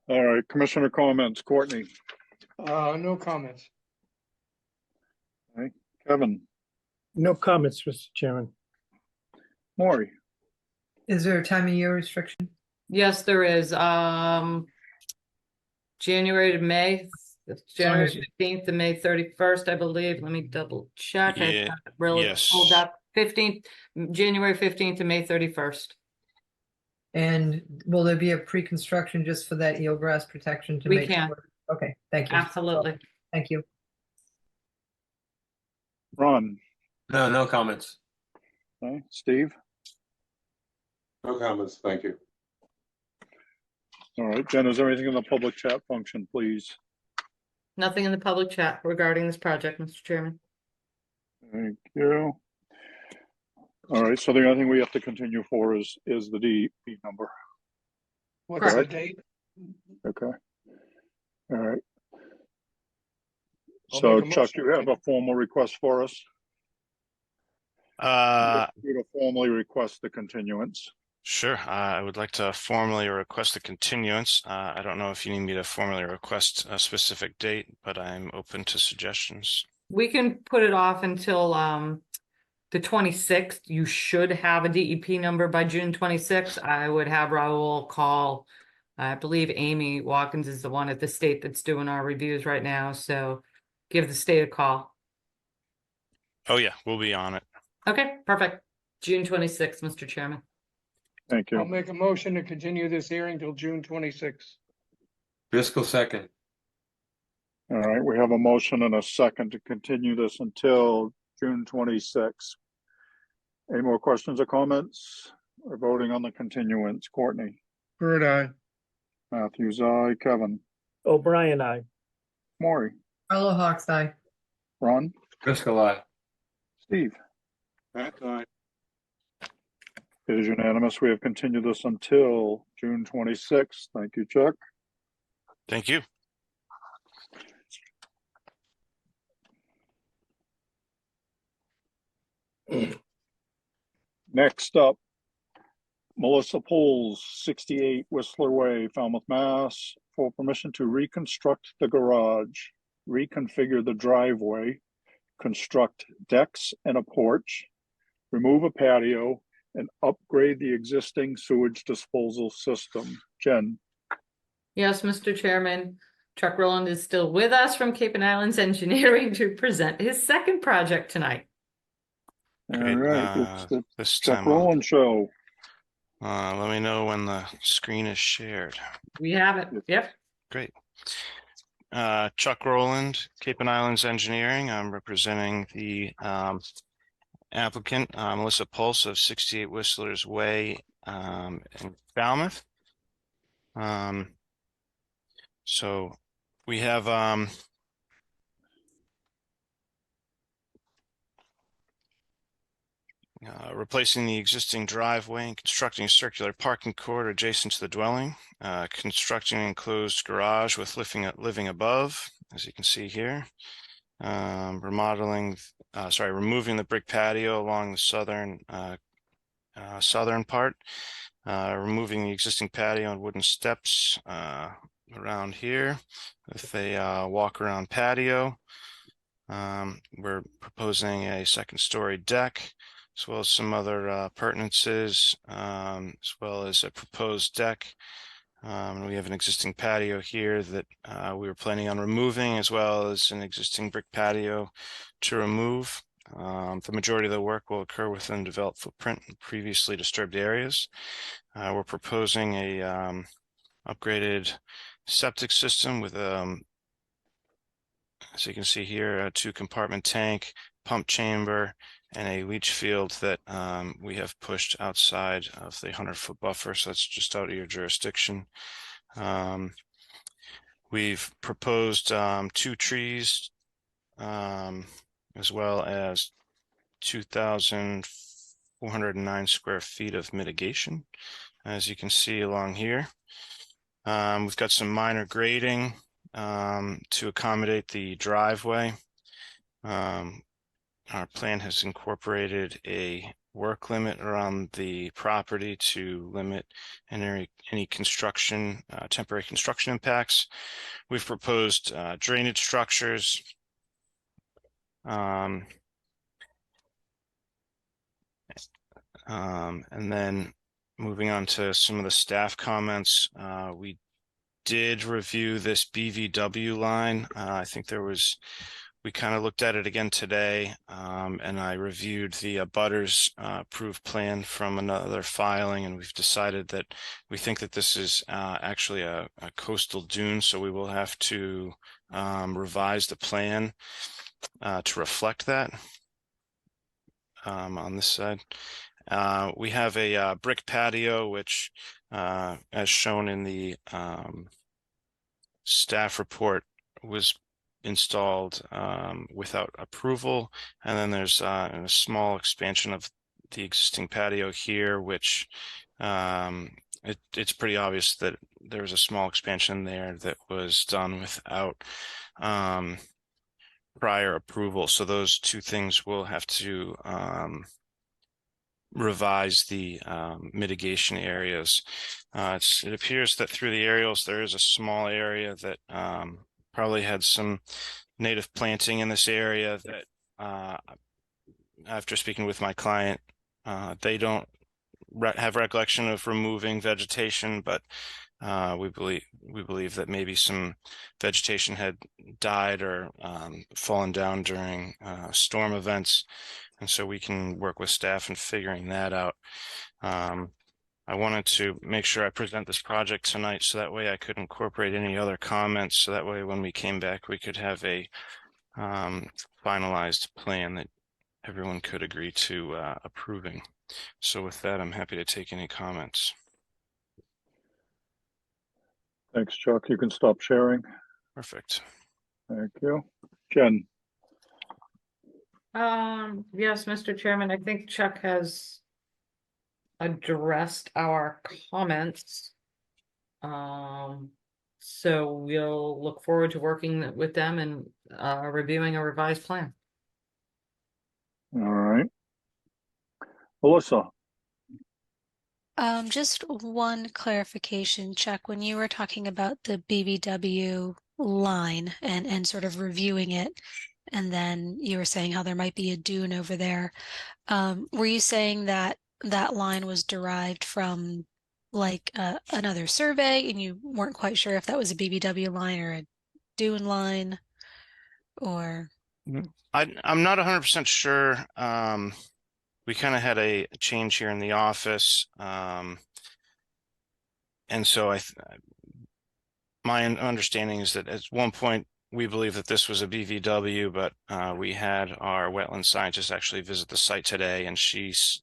[SPEAKER 1] All right, Commissioner comments. Courtney.
[SPEAKER 3] No comments.
[SPEAKER 1] Okay. Kevin.
[SPEAKER 6] No comments, Mr. Chairman.
[SPEAKER 1] Maury.
[SPEAKER 5] Is there a time of year restriction?
[SPEAKER 7] Yes, there is. January to May. January 15th to May 31st, I believe. Let me double check. I
[SPEAKER 9] Yeah,
[SPEAKER 7] have it really
[SPEAKER 9] yes.
[SPEAKER 7] pulled up. January 15th to May 31st.
[SPEAKER 5] And will there be a pre-construction just for that eelgrass protection to
[SPEAKER 7] We
[SPEAKER 5] make
[SPEAKER 7] can.
[SPEAKER 5] sure? Okay, thank you.
[SPEAKER 7] Absolutely.
[SPEAKER 5] Thank you.
[SPEAKER 1] Ron.
[SPEAKER 4] No comments.
[SPEAKER 1] Okay. Steve.
[SPEAKER 8] No comments, thank you.
[SPEAKER 1] All right, Jen, is there anything in the public chat function, please?
[SPEAKER 7] Nothing in the public chat regarding this project, Mr. Chairman.
[SPEAKER 1] Thank you. All right, so the only thing we have to continue for is the DEP number.
[SPEAKER 3] What's the
[SPEAKER 1] Correct.
[SPEAKER 3] date?
[SPEAKER 1] Okay. All right.
[SPEAKER 3] I'll
[SPEAKER 1] So
[SPEAKER 3] make a
[SPEAKER 1] Chuck,
[SPEAKER 3] motion.
[SPEAKER 1] you have a formal request for us? You to formally request the continuance.
[SPEAKER 9] Sure. I would like to formally request a continuance. I don't know if you need me to formally request a specific date, but I'm open to suggestions.
[SPEAKER 7] We can put it off until the 26th. You should have a DEP number by June 26th. I would have Raul call. I believe Amy Watkins is the one at the state that's doing our reviews right now. So give the state a call.
[SPEAKER 9] Oh yeah, we'll be on it.
[SPEAKER 7] Okay, perfect. June 26th, Mr. Chairman.
[SPEAKER 1] Thank
[SPEAKER 3] I'll
[SPEAKER 1] you.
[SPEAKER 3] make a motion to continue this hearing till June 26th.
[SPEAKER 4] Driscoll second.
[SPEAKER 1] All right, we have a motion and a second to continue this until June 26th. Any more questions or comments? We're voting on the continuance. Courtney.
[SPEAKER 3] Bird eye.
[SPEAKER 1] Matthews, aye. Kevin,
[SPEAKER 6] O'Brien, I.
[SPEAKER 1] Maury,
[SPEAKER 5] Carlo Hawks Eye.
[SPEAKER 1] Ron,
[SPEAKER 4] Driscoll, aye.
[SPEAKER 1] Steve.
[SPEAKER 8] Pat, aye.
[SPEAKER 1] It is unanimous. We have continued this until June 26th. Thank you, Chuck.
[SPEAKER 9] Thank you.
[SPEAKER 1] Next up, Melissa Poles, 68 Whistler Way, Falmouth, Mass, for permission to reconstruct the garage, reconfigure the driveway, construct decks and a porch, remove a patio, and upgrade the existing sewage disposal system. Jen.
[SPEAKER 7] Yes, Mr. Chairman, Chuck Rowland is still with us from Cape and Islands Engineering to present his second project tonight.
[SPEAKER 1] All
[SPEAKER 9] Great.
[SPEAKER 1] right, it's the
[SPEAKER 9] This
[SPEAKER 1] Chuck
[SPEAKER 9] time, I'll-
[SPEAKER 1] Rowland Show.
[SPEAKER 9] let me know when the screen is shared.
[SPEAKER 7] We have it. Yep.
[SPEAKER 9] Great. Chuck Rowland, Cape and Islands Engineering. I'm representing the applicant, Melissa Pulse of 68 Whistler's Way in Falmouth. So we have replacing the existing driveway and constructing a circular parking corridor adjacent to the dwelling, constructing an enclosed garage with living above, as you can see here, removing the brick patio along the southern part, removing the existing patio and wooden steps around here with a walk-around patio. We're proposing a second-story deck, as well as some other appurtenances, as well as a proposed deck. We have an existing patio here that we were planning on removing, as well as an existing brick patio to remove. The majority of the work will occur within developed footprint in previously disturbed areas. We're proposing a upgraded septic system with, as you can see here, a 2-compartment tank, pump chamber, and a leach field that we have pushed outside of the 100-foot buffer, so that's just out of your jurisdiction. We've proposed 2 trees, as well as 2,409 square feet of mitigation, as you can see along here. We've got some minor grading to accommodate the driveway. Our plan has incorporated a work limit around the property to limit any construction, temporary construction impacts. We've proposed drainage structures. And then moving on to some of the staff comments, we did review this BVW line. I think we kind of looked at it again today, and I reviewed the abutters approved plan from another filing, and we've decided that we think that this is actually a coastal dune, so we will have to revise the plan to reflect that on this side. We have a brick patio, which, as shown in the staff report, was installed without approval. And then there's a small expansion of the existing patio here, which it's pretty obvious that there's a small expansion there that was done without prior approval. So those 2 things will have to revise the mitigation areas. It appears that through the aerials there is a small area that probably had some native planting in this area that after speaking with my client, they don't have recollection of removing vegetation, but we believe that maybe some vegetation had died or fallen down during storm events, and so we can work with staff in figuring that out. I wanted to make sure I present this project tonight so that way I could incorporate any other comments, so that way when we came back we could have a finalized plan that everyone could agree to approving. So with that, I'm happy to take any comments.
[SPEAKER 1] Thanks, Chuck. You can stop sharing.
[SPEAKER 9] Perfect.
[SPEAKER 1] Thank you. Jen,
[SPEAKER 7] Yes, Mr. Chairman, I think Chuck has addressed our comments. So we'll look forward to working with them and reviewing a revised plan.
[SPEAKER 1] all right. Melissa,
[SPEAKER 2] Just one clarification, Chuck, when you were talking about the BVW line and sort of reviewing it, and then you were saying how there might be a dune over there. Were you saying that that line was derived from like another survey and you weren't quite sure if that was a BVW line or a dune line or?
[SPEAKER 9] I'm not 100% sure. We kind of had a change here in the office. And so my understanding is that at one point we believe that this was a BVW, but we had our wetland scientist actually visit the site today, and she's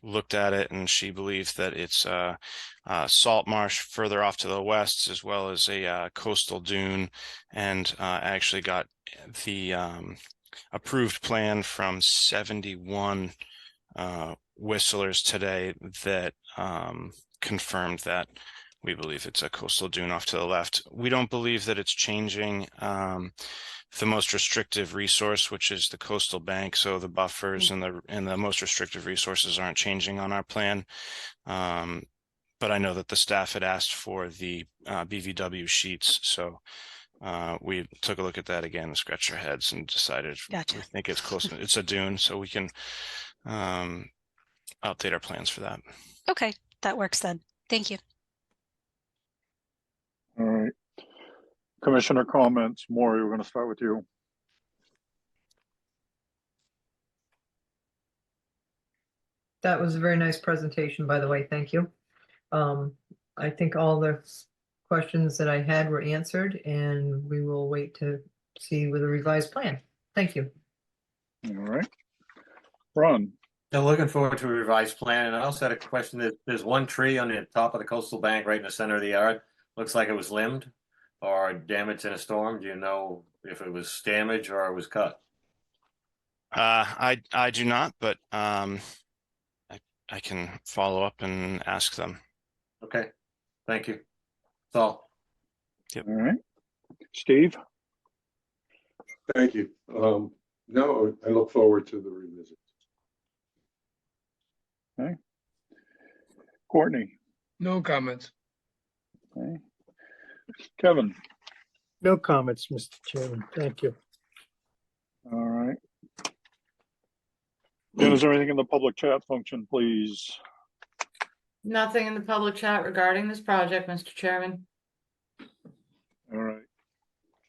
[SPEAKER 9] looked at it, and she believes that it's a salt marsh further off to the west, as well as a coastal dune, and actually got the approved plan from 71 whistlers today that confirmed that we believe it's a coastal dune off to the left. We don't believe that it's changing the most restrictive resource, which is the coastal bank. So the buffers and the most restrictive resources aren't changing on our plan. But I know that the staff had asked for the BVW sheets. So we took a look at that again, scratched our heads, and decided
[SPEAKER 2] Gotcha.
[SPEAKER 9] we think it's close. It's a dune, so we can update our plans for that.
[SPEAKER 2] Okay, that works then. Thank you.
[SPEAKER 1] all right. Commissioner comments. Maury, we're going to start with you.
[SPEAKER 5] That was a very nice presentation, by the way. Thank you. I think all the questions that I had were answered, and we will wait to see with a revised plan. Thank you.
[SPEAKER 1] All right. Ron,
[SPEAKER 4] So looking forward to a revised plan. And I also had a question. There's one tree on the top of the coastal bank right in the center of the yard. Looks like it was limbed or damaged in a storm. Do you know if it was damaged or it was cut?
[SPEAKER 9] I do not, but I can follow up and ask them.
[SPEAKER 4] Okay, thank you. That's all.
[SPEAKER 1] all right. Steve,
[SPEAKER 8] Thank you. No, I look forward to the revisit.
[SPEAKER 1] Courtney,
[SPEAKER 3] No comments.
[SPEAKER 1] okay. Kevin,
[SPEAKER 6] No comments, Mr. Chairman. Thank you.
[SPEAKER 1] all right. Jen, is there anything in the public chat function, please?
[SPEAKER 7] Nothing in the public chat regarding this project, Mr. Chairman.
[SPEAKER 1] All right.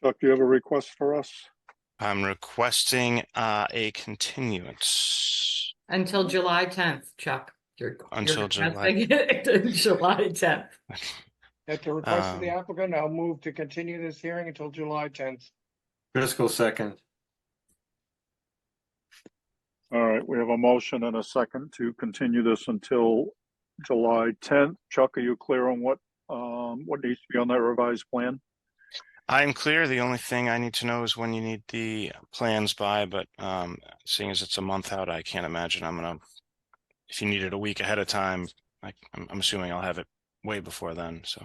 [SPEAKER 1] Chuck, do you have a request for us?
[SPEAKER 9] I'm requesting a continuance
[SPEAKER 7] Until July 10th, Chuck.
[SPEAKER 9] Until
[SPEAKER 7] requesting it to July 10th.
[SPEAKER 3] At the request of the applicant, I'll move to continue this hearing until July 10th.
[SPEAKER 4] Driscoll second.
[SPEAKER 1] All right, we have a motion and a second to continue this until July 10th. Chuck, are you clear on what needs to be on that revised plan?
[SPEAKER 9] I'm clear. The only thing I need to know is when you need the plans by, but seeing as it's a month out, I can't imagine if you need it a week ahead of time, I'm assuming I'll have it way before then, so.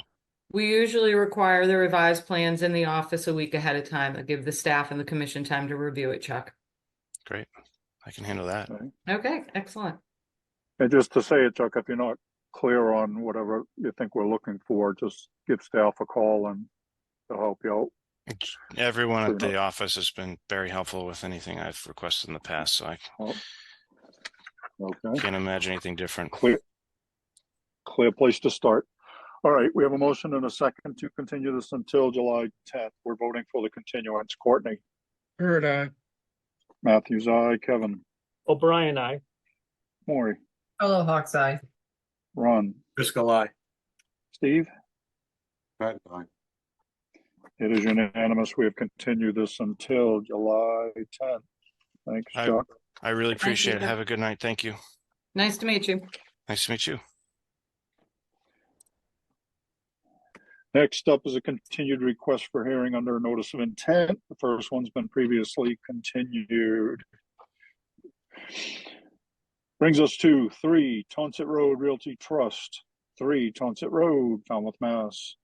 [SPEAKER 7] We usually require the revised plans in the office a week ahead of time. I give the staff and the commission time to review it, Chuck.
[SPEAKER 9] Great. I can handle that.
[SPEAKER 7] Okay, excellent.
[SPEAKER 1] And just to say it, Chuck, if you're not clear on whatever you think we're looking for, just give staff a call and they'll help you out.
[SPEAKER 9] Everyone at the office has been very helpful with anything I've requested in the past, so I can't imagine anything different.
[SPEAKER 1] Clear place to start. All right, we have a motion and a second to continue this until July 10th. We're voting for the continuance. Courtney,
[SPEAKER 3] Heard I.
[SPEAKER 1] Matthews, aye. Kevin,
[SPEAKER 6] O'Brien, aye.
[SPEAKER 1] Maury,
[SPEAKER 5] Hello, Hawk's Eye.
[SPEAKER 1] Ron,
[SPEAKER 4] Driscoll aye.
[SPEAKER 1] Steve.
[SPEAKER 8] Pat and I.
[SPEAKER 1] It is unanimous. We have continued this until July 10th. Thanks, Chuck.
[SPEAKER 9] I really appreciate it.
[SPEAKER 7] Chuck.
[SPEAKER 9] Have a good night. Thank you.
[SPEAKER 7] Nice to meet you.
[SPEAKER 9] Nice to meet you.
[SPEAKER 1] Next up is a continued request for hearing under a notice of intent. The first one's been previously continued. Brings us to 3 Tonsett Road Realty Trust, 3 Tonsett Road, Falmouth, Mass.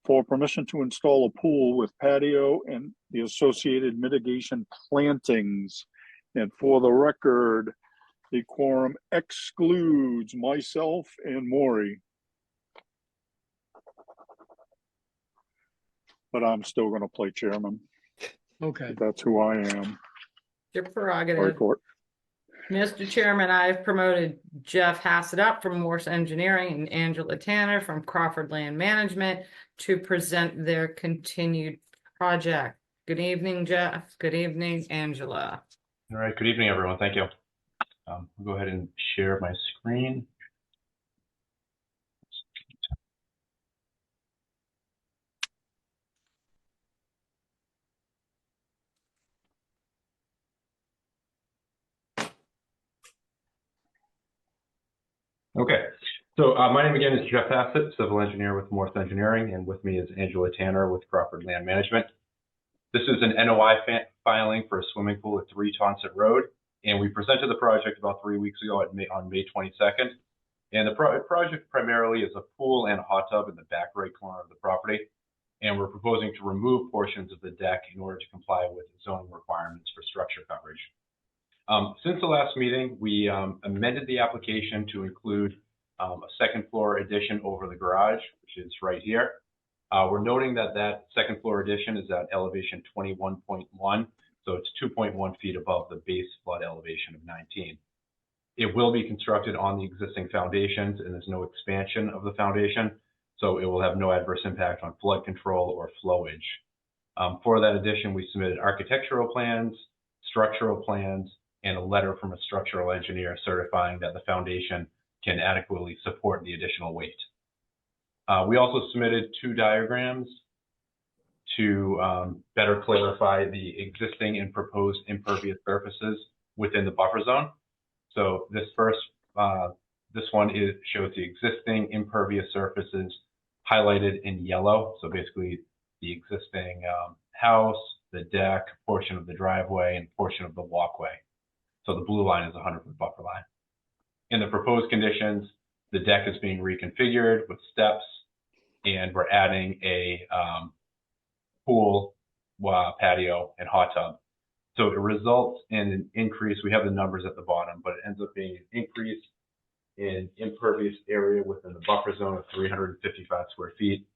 [SPEAKER 1] For permission to install a pool with patio and the associated mitigation plantings. And for the record, the quorum excludes myself and Maury. But I'm still going to play chairman.
[SPEAKER 3] Okay.
[SPEAKER 1] That's who I am.
[SPEAKER 7] Your
[SPEAKER 1] Sorry,
[SPEAKER 7] prerogative.
[SPEAKER 1] Court.
[SPEAKER 7] Mr. Chairman, I've promoted Jeff Hassett up from Morse Engineering and Angela Tanner from Crawford Land Management to present their continued project. Good evening, Jeff. Good evening, Angela.
[SPEAKER 10] All right, good evening, everyone. Thank you. I'll go ahead and share my screen. Okay, so my name again is Jeff Hassett, civil engineer with Morse Engineering, and with me is Angela Tanner with Crawford Land Management. This is an NOI filing for a swimming pool at 3 Tonsett Road, and we presented the project about 3 weeks ago on May 22nd. And the project primarily is a pool and a hot tub in the back right corner of the property, and we're proposing to remove portions of the deck in order to comply with zoning requirements for structure coverage. Since the last meeting, we amended the application to include a second floor addition over the garage, which is right here. We're noting that that second floor addition is at elevation 21.1, so it's 2.1 feet above the base flood elevation of 19. It will be constructed on the existing foundations, and there's no expansion of the foundation, so it will have no adverse impact on flood control or flowage. For that addition, we submitted architectural plans, structural plans, and a letter from a structural engineer certifying that the foundation can adequately support the additional weight. We also submitted 2 diagrams to better clarify the existing and proposed impervious surfaces within the buffer zone. So this one shows the existing impervious surfaces highlighted in yellow. So basically the existing house, the deck, portion of the driveway, and portion of the walkway. So the blue line is a 100-foot buffer line. In the proposed conditions, the deck is being reconfigured with steps, and we're adding a pool, patio, and hot tub. So it results in an increase. We have the numbers at the bottom, but it ends up being an increase in impervious area within the buffer zone of 355 square feet,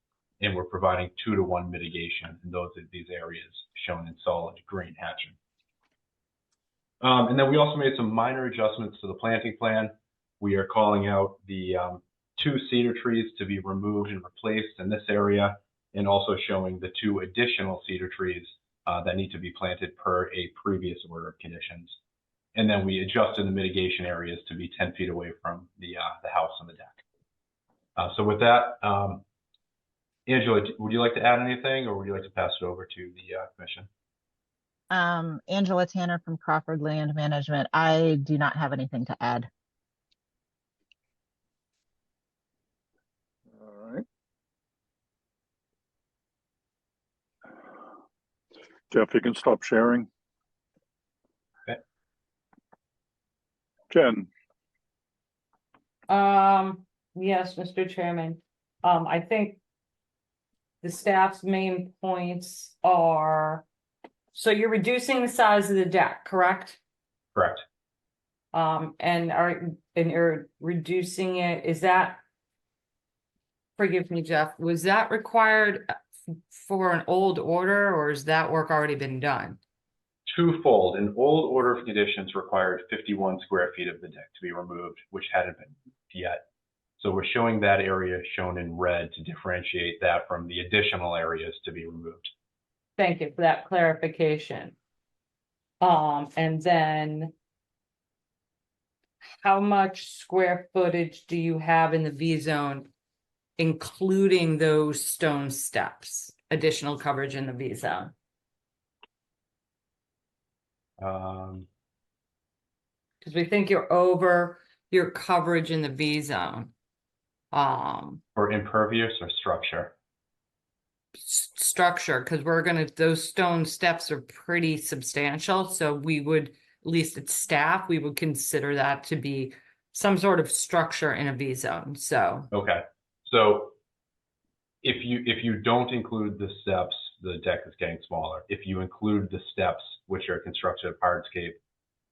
[SPEAKER 10] and we're providing 2-to-1 mitigation in these areas shown in solid green hatching. And then we also made some minor adjustments to the planting plan. We are calling out the 2 cedar trees to be removed and replaced in this area, and also showing the 2 additional cedar trees that need to be planted per a previous order of conditions. And then we adjusted the mitigation areas to be 10 feet away from the house and the deck. So with that, Angela, would you like to add anything, or would you like to pass it over to the commission?
[SPEAKER 11] Angela Tanner from Crawford Land Management. I do not have anything to add.
[SPEAKER 1] All right. Jeff, you can stop sharing.
[SPEAKER 10] Okay.
[SPEAKER 1] Jen.
[SPEAKER 7] Yes, Mr. Chairman. I think the staff's main points are, so you're reducing the size of the deck, correct?
[SPEAKER 10] Correct.
[SPEAKER 7] And you're reducing it, is that, forgive me, Jeff, was that required for an old order, or has that work already been done?
[SPEAKER 10] Twofold. An old order of conditions required 51 square feet of the deck to be removed, which hadn't been yet. So we're showing that area shown in red to differentiate that from the additional areas to be removed.
[SPEAKER 7] Thank you for that clarification. And then how much square footage do you have in the V zone, including those stone steps, additional coverage in the V zone?
[SPEAKER 10] Um,
[SPEAKER 7] Because we think you're over your coverage in the V zone.
[SPEAKER 10] or impervious or structure?
[SPEAKER 7] structure, because those stone steps are pretty substantial, so we would, at least at staff, we would consider that to be some sort of structure in a V zone, so.
[SPEAKER 10] Okay, so if you don't include the steps, the deck is getting smaller. If you include the steps, which are constructed of hardscape,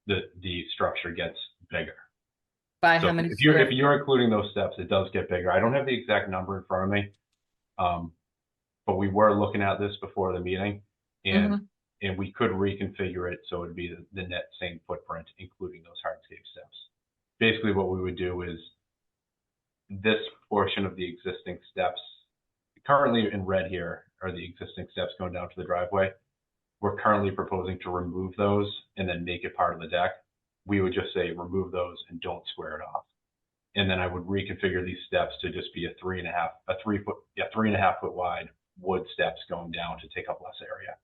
[SPEAKER 10] the structure gets bigger.
[SPEAKER 7] By
[SPEAKER 10] So
[SPEAKER 7] how many
[SPEAKER 10] if
[SPEAKER 7] square?
[SPEAKER 10] you're including those steps, it does get bigger. I don't have the exact number in front of me, but we were looking at this before the meeting, and we could reconfigure it so it'd be the net same footprint, including those hardscape steps. Basically, what we would do is this portion of the existing steps, currently in red here, are the existing steps going down to the driveway. We're currently proposing to remove those and then make it part of the deck. We would just say remove those and don't square it off. And then I would reconfigure these steps to just be a 3.5 foot wide wood steps going down to take up less area.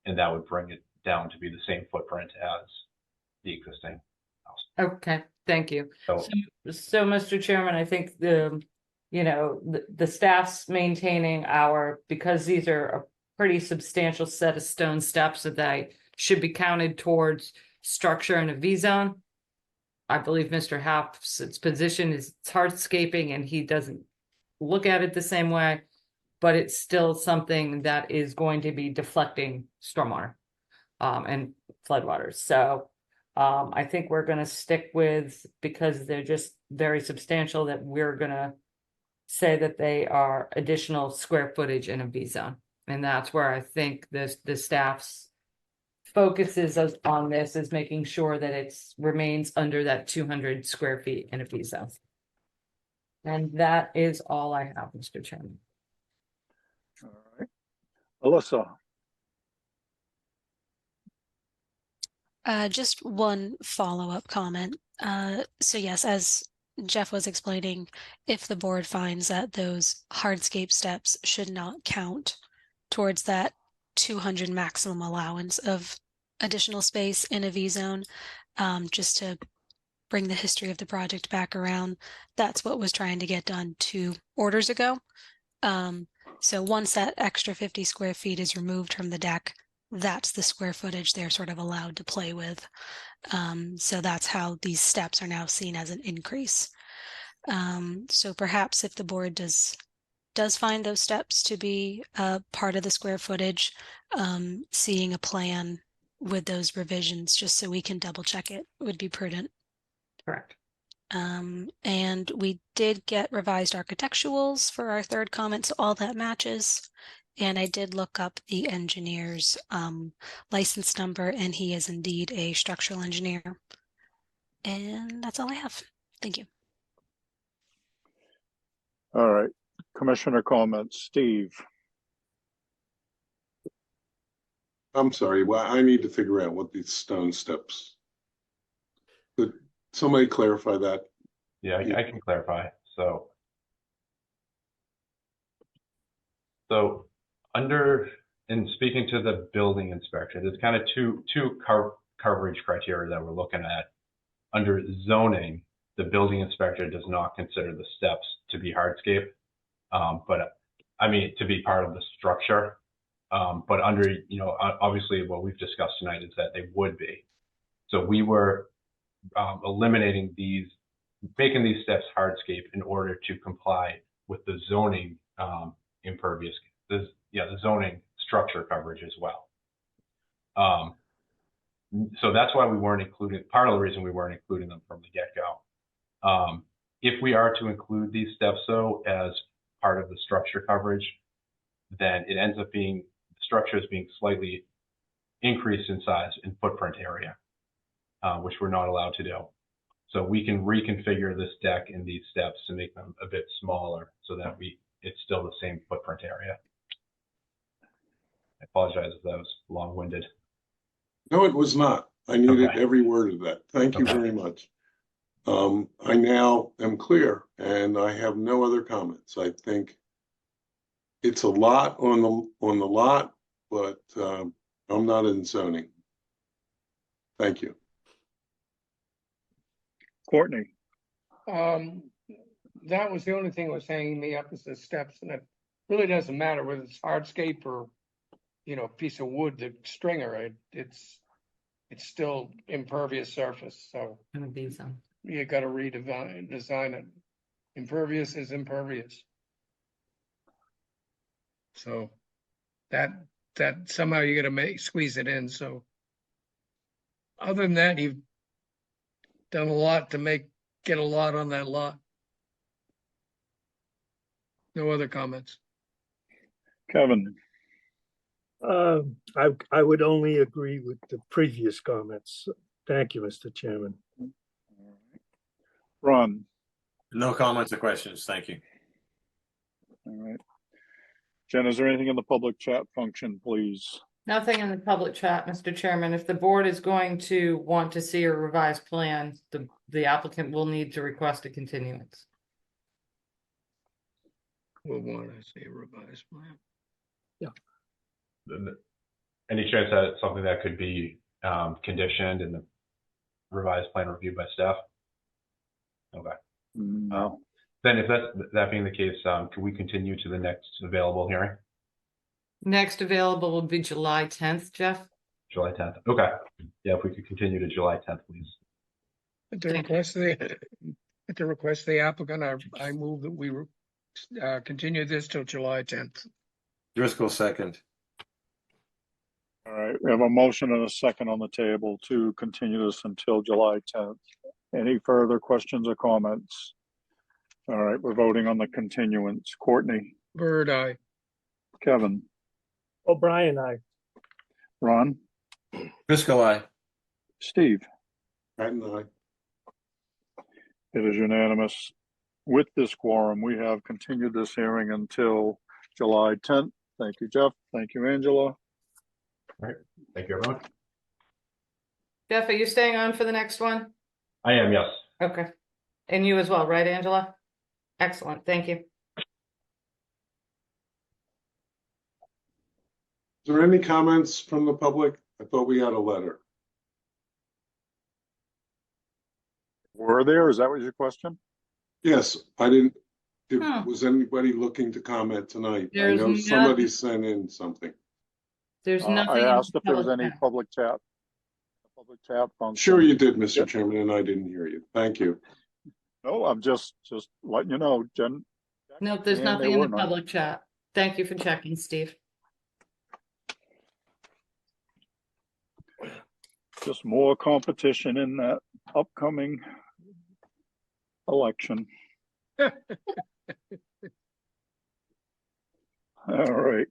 [SPEAKER 10] And that would bring it down to be the same footprint as the existing house.
[SPEAKER 7] Okay, thank you.
[SPEAKER 10] So,
[SPEAKER 7] So, Mr. Chairman, I think the staff's maintaining because these are a pretty substantial set of stone steps that they should be counted towards structure in a V zone. I believe Mr. Haff's position is it's hardscaping and he doesn't look at it the same way, but it's still something that is going to be deflecting stormwater and floodwaters. So I think we're going to stick with, because they're just very substantial, that we're going to say that they are additional square footage in a V zone. And that's where I think the staff's focuses us on this, is making sure that it remains under that 200 square feet in a V zone. And that is all I have, Mr. Chairman.
[SPEAKER 1] All right. Alyssa.
[SPEAKER 2] Just one follow-up comment. So yes, as Jeff was explaining, if the board finds that those hardscape steps should not count towards that 200 maximum allowance of additional space in a V zone, just to bring the history of the project back around, that's what was trying to get done 2 orders ago. So once that extra 50 square feet is removed from the deck, that's the square footage they're sort of allowed to play with. So that's how these steps are now seen as an increase. So perhaps if the board does find those steps to be part of the square footage, seeing a plan with those revisions just so we can double check it would be prudent.
[SPEAKER 7] Correct.
[SPEAKER 2] And we did get revised architecturals for our third comment, so all that matches. And I did look up the engineer's license number, and he is indeed a structural engineer. And that's all I have. Thank you.
[SPEAKER 1] All right. Commissioner comments. Steve.
[SPEAKER 8] I'm sorry, well, I need to figure out what these stone steps. Could somebody clarify that?
[SPEAKER 10] yeah, I can clarify. So in speaking to the building inspector, there's kind of two coverage criteria that we're looking at. Under zoning, the building inspector does not consider the steps to be hardscape, but I mean to be part of the structure. But under, obviously what we've discussed tonight is that they would be. So we were eliminating these, making these steps hardscape in order to comply with the zoning impervious, the zoning structure coverage as well. So that's why we weren't including, part of the reason we weren't including them from the get-go. If we are to include these steps though as part of the structure coverage, then it ends up being, the structure is being slightly increased in size and footprint area, which we're not allowed to do. So we can reconfigure this deck and these steps to make them a bit smaller so that it's still the same footprint area. I apologize if that was long-winded.
[SPEAKER 8] No, it was not. I needed
[SPEAKER 10] Okay.
[SPEAKER 8] every word of that. Thank you
[SPEAKER 10] Okay.
[SPEAKER 8] very much. I now am clear and I have no other comments. I think it's a lot on the lot, but I'm not in zoning. Thank you.
[SPEAKER 1] Courtney.
[SPEAKER 3] That was the only thing that was hanging me up, is the steps, and Really doesn't matter whether it's hardscape or, you know, piece of wood, the stringer, it's still impervious surface, so
[SPEAKER 7] Gonna be some.
[SPEAKER 3] you gotta design it. Impervious is impervious. So that somehow you gotta squeeze it in, so. Other than that, you've done a lot to get a lot on that lot. No other comments.
[SPEAKER 1] Kevin,
[SPEAKER 6] I would only agree with the previous comments. Thank you, Mr. Chairman.
[SPEAKER 1] Ron,
[SPEAKER 4] No comments or questions. Thank you.
[SPEAKER 1] all right. Jen, is there anything in the public chat function, please?
[SPEAKER 7] Nothing in the public chat, Mr. Chairman. If the board is going to want to see a revised plan, the applicant will need to request a continuance.
[SPEAKER 3] We'll want to see a revised plan.
[SPEAKER 10] Any chance that it's something that could be conditioned in the revised plan reviewed by staff? Okay.
[SPEAKER 1] No.
[SPEAKER 10] Then if that being the case, could we continue to the next available hearing?
[SPEAKER 7] Next available will be July 10th, Jeff.
[SPEAKER 10] July 10th. Okay. Yeah, if we could continue to July 10th, please.
[SPEAKER 3] At the request of the applicant, I move that we continue this till July 10th.
[SPEAKER 4] Driscoll second.
[SPEAKER 1] All right, we have a motion and a second on the table to continue this until July 10th. Any further questions or comments? All right, we're voting on the continuance. Courtney,
[SPEAKER 3] Bird eye.
[SPEAKER 1] Kevin,
[SPEAKER 6] O'Brien, aye.
[SPEAKER 1] Ron,
[SPEAKER 4] Driscoll, aye.
[SPEAKER 1] Steve.
[SPEAKER 8] Patton, aye.
[SPEAKER 1] It is unanimous. With this quorum, we have continued this hearing until July 10th. Thank you, Jeff. Thank you, Angela.
[SPEAKER 10] All right. Thank you, everyone.
[SPEAKER 7] Jeff, are you staying on for the next one?
[SPEAKER 10] I am, yes.
[SPEAKER 7] Okay. And you as well, right, Angela? Excellent. Thank you.
[SPEAKER 8] Is there any comments from the public? I thought we had a letter.
[SPEAKER 1] Were there? Is that what your question?
[SPEAKER 8] Yes, I didn't.
[SPEAKER 7] Hmm.
[SPEAKER 8] Was anybody looking to comment tonight? I
[SPEAKER 7] There's
[SPEAKER 8] know somebody
[SPEAKER 7] none.
[SPEAKER 8] sent in something.
[SPEAKER 7] There's
[SPEAKER 1] I
[SPEAKER 7] nothing. in
[SPEAKER 1] asked
[SPEAKER 7] the
[SPEAKER 1] if there was
[SPEAKER 7] public
[SPEAKER 1] any
[SPEAKER 7] chat.
[SPEAKER 1] public chat. Public chat function.
[SPEAKER 8] Sure you did, Mr.
[SPEAKER 1] Yep.
[SPEAKER 8] Chairman, and I didn't hear you. Thank you.
[SPEAKER 1] No, I'm just letting you know, Jen.
[SPEAKER 7] No, there's
[SPEAKER 1] And
[SPEAKER 7] nothing
[SPEAKER 1] there
[SPEAKER 7] in
[SPEAKER 1] were
[SPEAKER 7] the
[SPEAKER 1] none.
[SPEAKER 7] public chat. Thank you for checking, Steve.
[SPEAKER 1] Just more competition in that upcoming election. All right.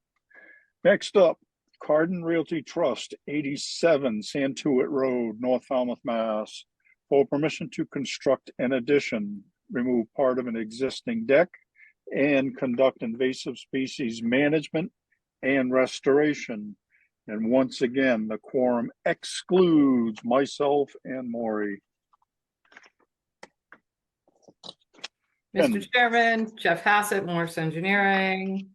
[SPEAKER 1] Next up, Carden Realty Trust, 87 Santuit Road, North Falmouth, Mass. For permission to construct an addition, remove part of an existing deck, and conduct invasive species management and restoration. And once again, the quorum excludes myself and Maury.
[SPEAKER 7] Mr.
[SPEAKER 1] And-
[SPEAKER 7] Chairman, Jeff Hassett, Morse Engineering,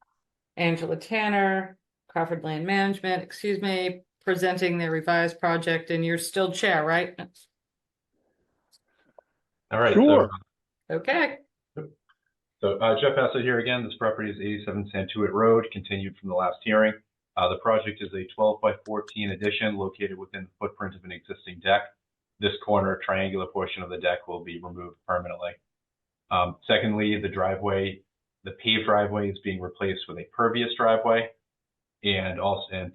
[SPEAKER 7] Angela Tanner, Crawford Land Management, excuse me, presenting their revised project, and you're still chair, right?
[SPEAKER 10] All right.
[SPEAKER 1] Sure.
[SPEAKER 7] Okay.
[SPEAKER 10] So Jeff Hassett here again. This property is 87 Santuit Road, continued from the last hearing. The project is a 12 by 14 addition located within the footprint of an existing deck. This corner triangular portion of the deck will be removed permanently. Secondly, the paved driveway is being replaced with a pervious driveway, and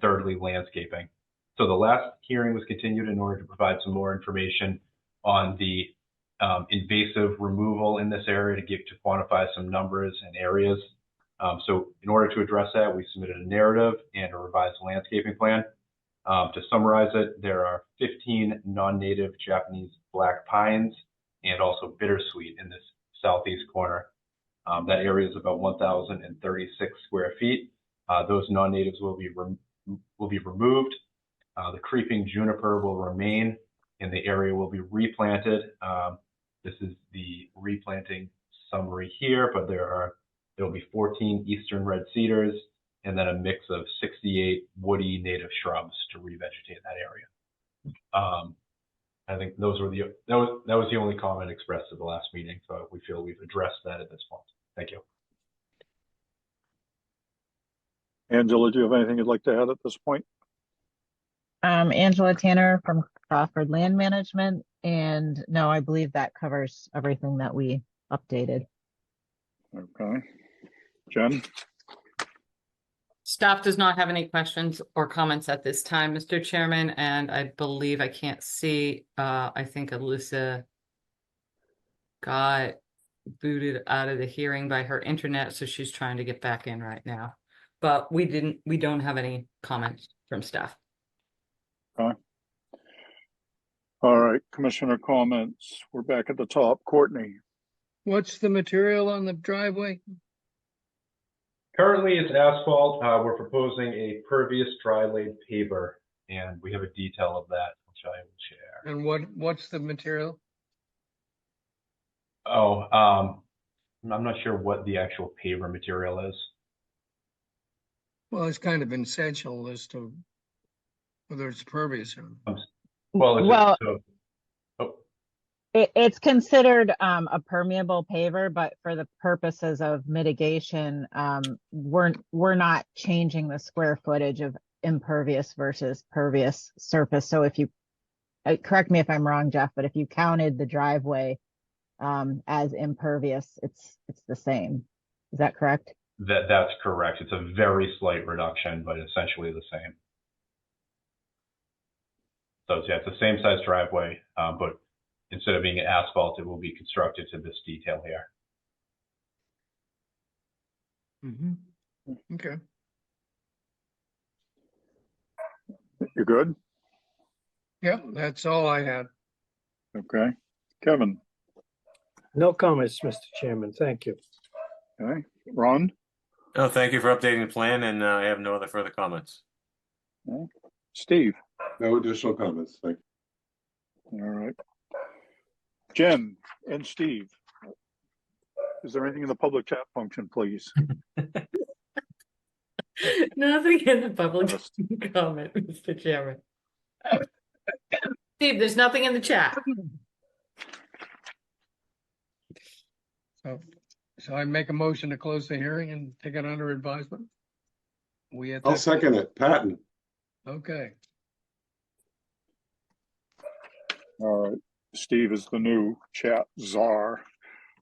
[SPEAKER 10] thirdly, landscaping. So the last hearing was continued in order to provide some more information on the invasive removal in this area to quantify some numbers and areas. So in order to address that, we submitted a narrative and a revised landscaping plan. To summarize it, there are 15 non-native Japanese black pines and also bittersweet in this southeast corner. That area is about 1,036 square feet. Those non-natives will be removed. The creeping juniper will remain, and the area will be replanted. This is the replanting summary here, but there will be 14 eastern red cedars and then a mix of 68 woody native shrubs to revegetate that area. I think that was the only comment expressed at the last meeting, so we feel we've addressed that at this point. Thank you.
[SPEAKER 1] Angela, do you have anything you'd like to add at this point?
[SPEAKER 11] Angela Tanner from Crawford Land Management, and no, I believe that covers everything that we updated.
[SPEAKER 1] Okay. Jen?
[SPEAKER 7] Staff does not have any questions or comments at this time, Mr. Chairman, and I believe I can't see, I think Alyssa got booted out of the hearing by her internet, so she's trying to get back in right now. But we don't have any comments from staff.
[SPEAKER 1] Okay. All right, commissioner comments. We're back at the top. Courtney?
[SPEAKER 3] What's the material on the driveway?
[SPEAKER 10] Currently, it's asphalt. We're proposing a pervious dry laid paver, and we have a detail of that, which I will share.
[SPEAKER 3] And what's the material?
[SPEAKER 10] Oh, I'm not sure what the actual paver material is.
[SPEAKER 3] Well, it's kind of essential as to whether it's pervious or not.
[SPEAKER 11] Well,
[SPEAKER 10] so, oh,
[SPEAKER 11] it's considered a permeable paver, but for the purposes of mitigation, we're not changing the square footage of impervious versus pervious surface. So if you correct me if I'm wrong, Jeff, but if you counted the driveway as impervious, it's the same. Is that correct?
[SPEAKER 10] that's correct. It's a very slight reduction, but essentially the same. So yeah, it's the same size driveway, but instead of being asphalt, it will be constructed to this detail here.
[SPEAKER 3] Mm-hmm. Okay.
[SPEAKER 1] You good?
[SPEAKER 3] Yeah, that's all I had.
[SPEAKER 1] Okay. Kevin?
[SPEAKER 6] No comments, Mr. Chairman. Thank you.
[SPEAKER 1] Okay. Ron?
[SPEAKER 4] No, thank you for updating the plan, and I have no other further comments.
[SPEAKER 1] Okay. Steve?
[SPEAKER 8] No additional comments. Thank you.
[SPEAKER 1] All right. Jen and Steve, is there anything in the public chat function, please?
[SPEAKER 7] Nothing in the public comment, Mr. Chairman. Steve, there's nothing in the chat.
[SPEAKER 3] So I make a motion to close the hearing and take it under advisement.
[SPEAKER 8] I'll second it. Patton.
[SPEAKER 3] Okay.
[SPEAKER 1] All right. Steve is the new chat czar.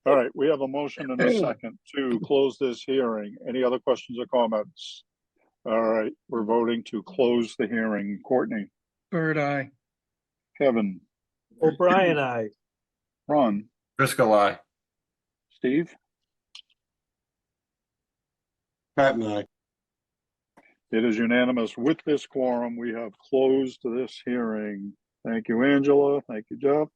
[SPEAKER 1] All right. We have a motion and a second to close this hearing. Any other questions or comments? All right. We're voting to close the hearing. Courtney?
[SPEAKER 3] Bird eye.
[SPEAKER 1] Kevin?
[SPEAKER 6] O'Brien, aye.
[SPEAKER 1] Ron?
[SPEAKER 4] Driscoll, aye.
[SPEAKER 1] Steve?
[SPEAKER 8] Patton, aye.
[SPEAKER 1] It is unanimous. With this quorum, we have closed this hearing. Thank you, Angela. Thank you, Jeff.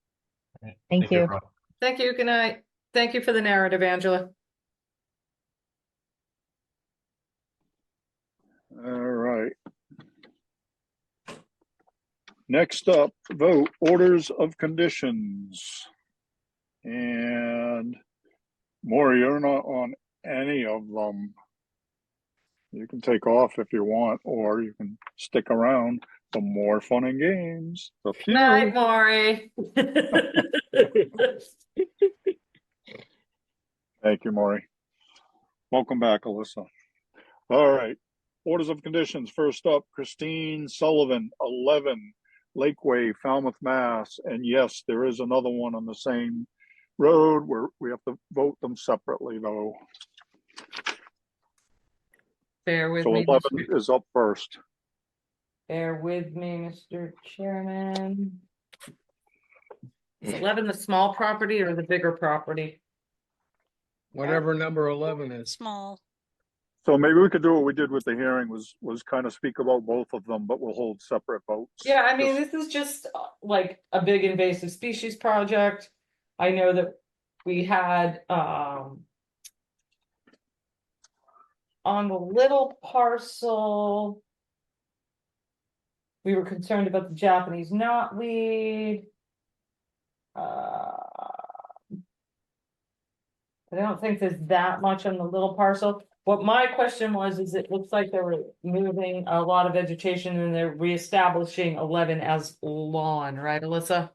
[SPEAKER 11] Thank you.
[SPEAKER 10] everyone.
[SPEAKER 7] Thank you. Good night. Thank you for the narrative, Angela.
[SPEAKER 1] All right. Next up, vote orders of conditions. And Maury, you're not on any of them. You can take off if you want, or you can stick around for more fun and games. Up to you.
[SPEAKER 7] Night, Maury.
[SPEAKER 1] Thank you, Maury. Welcome back, Alyssa. All right. Orders of conditions. First up, Christine Sullivan, 11 Lakeway, Falmouth, Mass. And yes, there is another one on the same road where we have to vote them separately, though.
[SPEAKER 7] Bear with
[SPEAKER 1] So
[SPEAKER 7] me.
[SPEAKER 1] 11 is up first.
[SPEAKER 7] Bear with me, Mr. Chairman. Is 11 the small property or the bigger property?
[SPEAKER 3] Whatever number 11 is.
[SPEAKER 2] Small.
[SPEAKER 1] So maybe we could do what we did with the hearing was kind of speak about both of them, but we'll hold separate votes.
[SPEAKER 7] Yeah, I mean,
[SPEAKER 1] Just-
[SPEAKER 7] this is just like a big invasive species project. I know that we had on the little parcel, we were concerned about the Japanese knotweed. I don't think there's that much on the little parcel. What my question was, is it looks like they were moving a lot of vegetation and they're reestablishing 11 as lawn, right, Alyssa?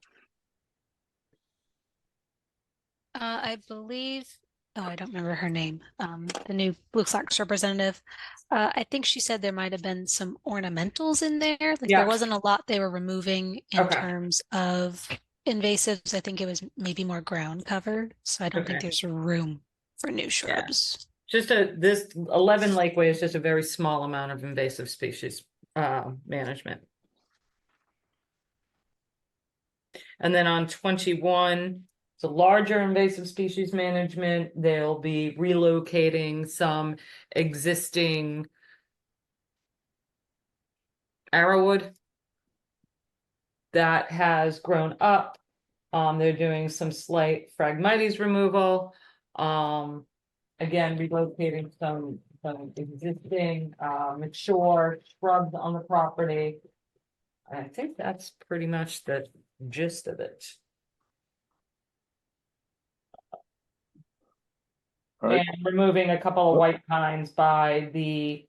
[SPEAKER 2] I believe oh, I don't remember her name, the new Blue Sox representative. I think she said there might have been some ornamentals in there. Like
[SPEAKER 7] Yeah.
[SPEAKER 2] there wasn't a lot they were removing in
[SPEAKER 7] Okay.
[SPEAKER 2] terms of invasives. I think it was maybe more ground covered. So I don't think
[SPEAKER 7] Okay.
[SPEAKER 2] there's room for new shrubs.
[SPEAKER 7] This 11 Lakeway is just a very small amount of invasive species management. And then on 21, it's a larger invasive species management. They'll be relocating some existing arrowwood that has grown up. They're doing some slight Phragmites removal. Again, relocating some existing mature shrubs on the property. I think that's pretty much the gist of it.
[SPEAKER 1] All right.
[SPEAKER 7] And removing a couple of white pines by the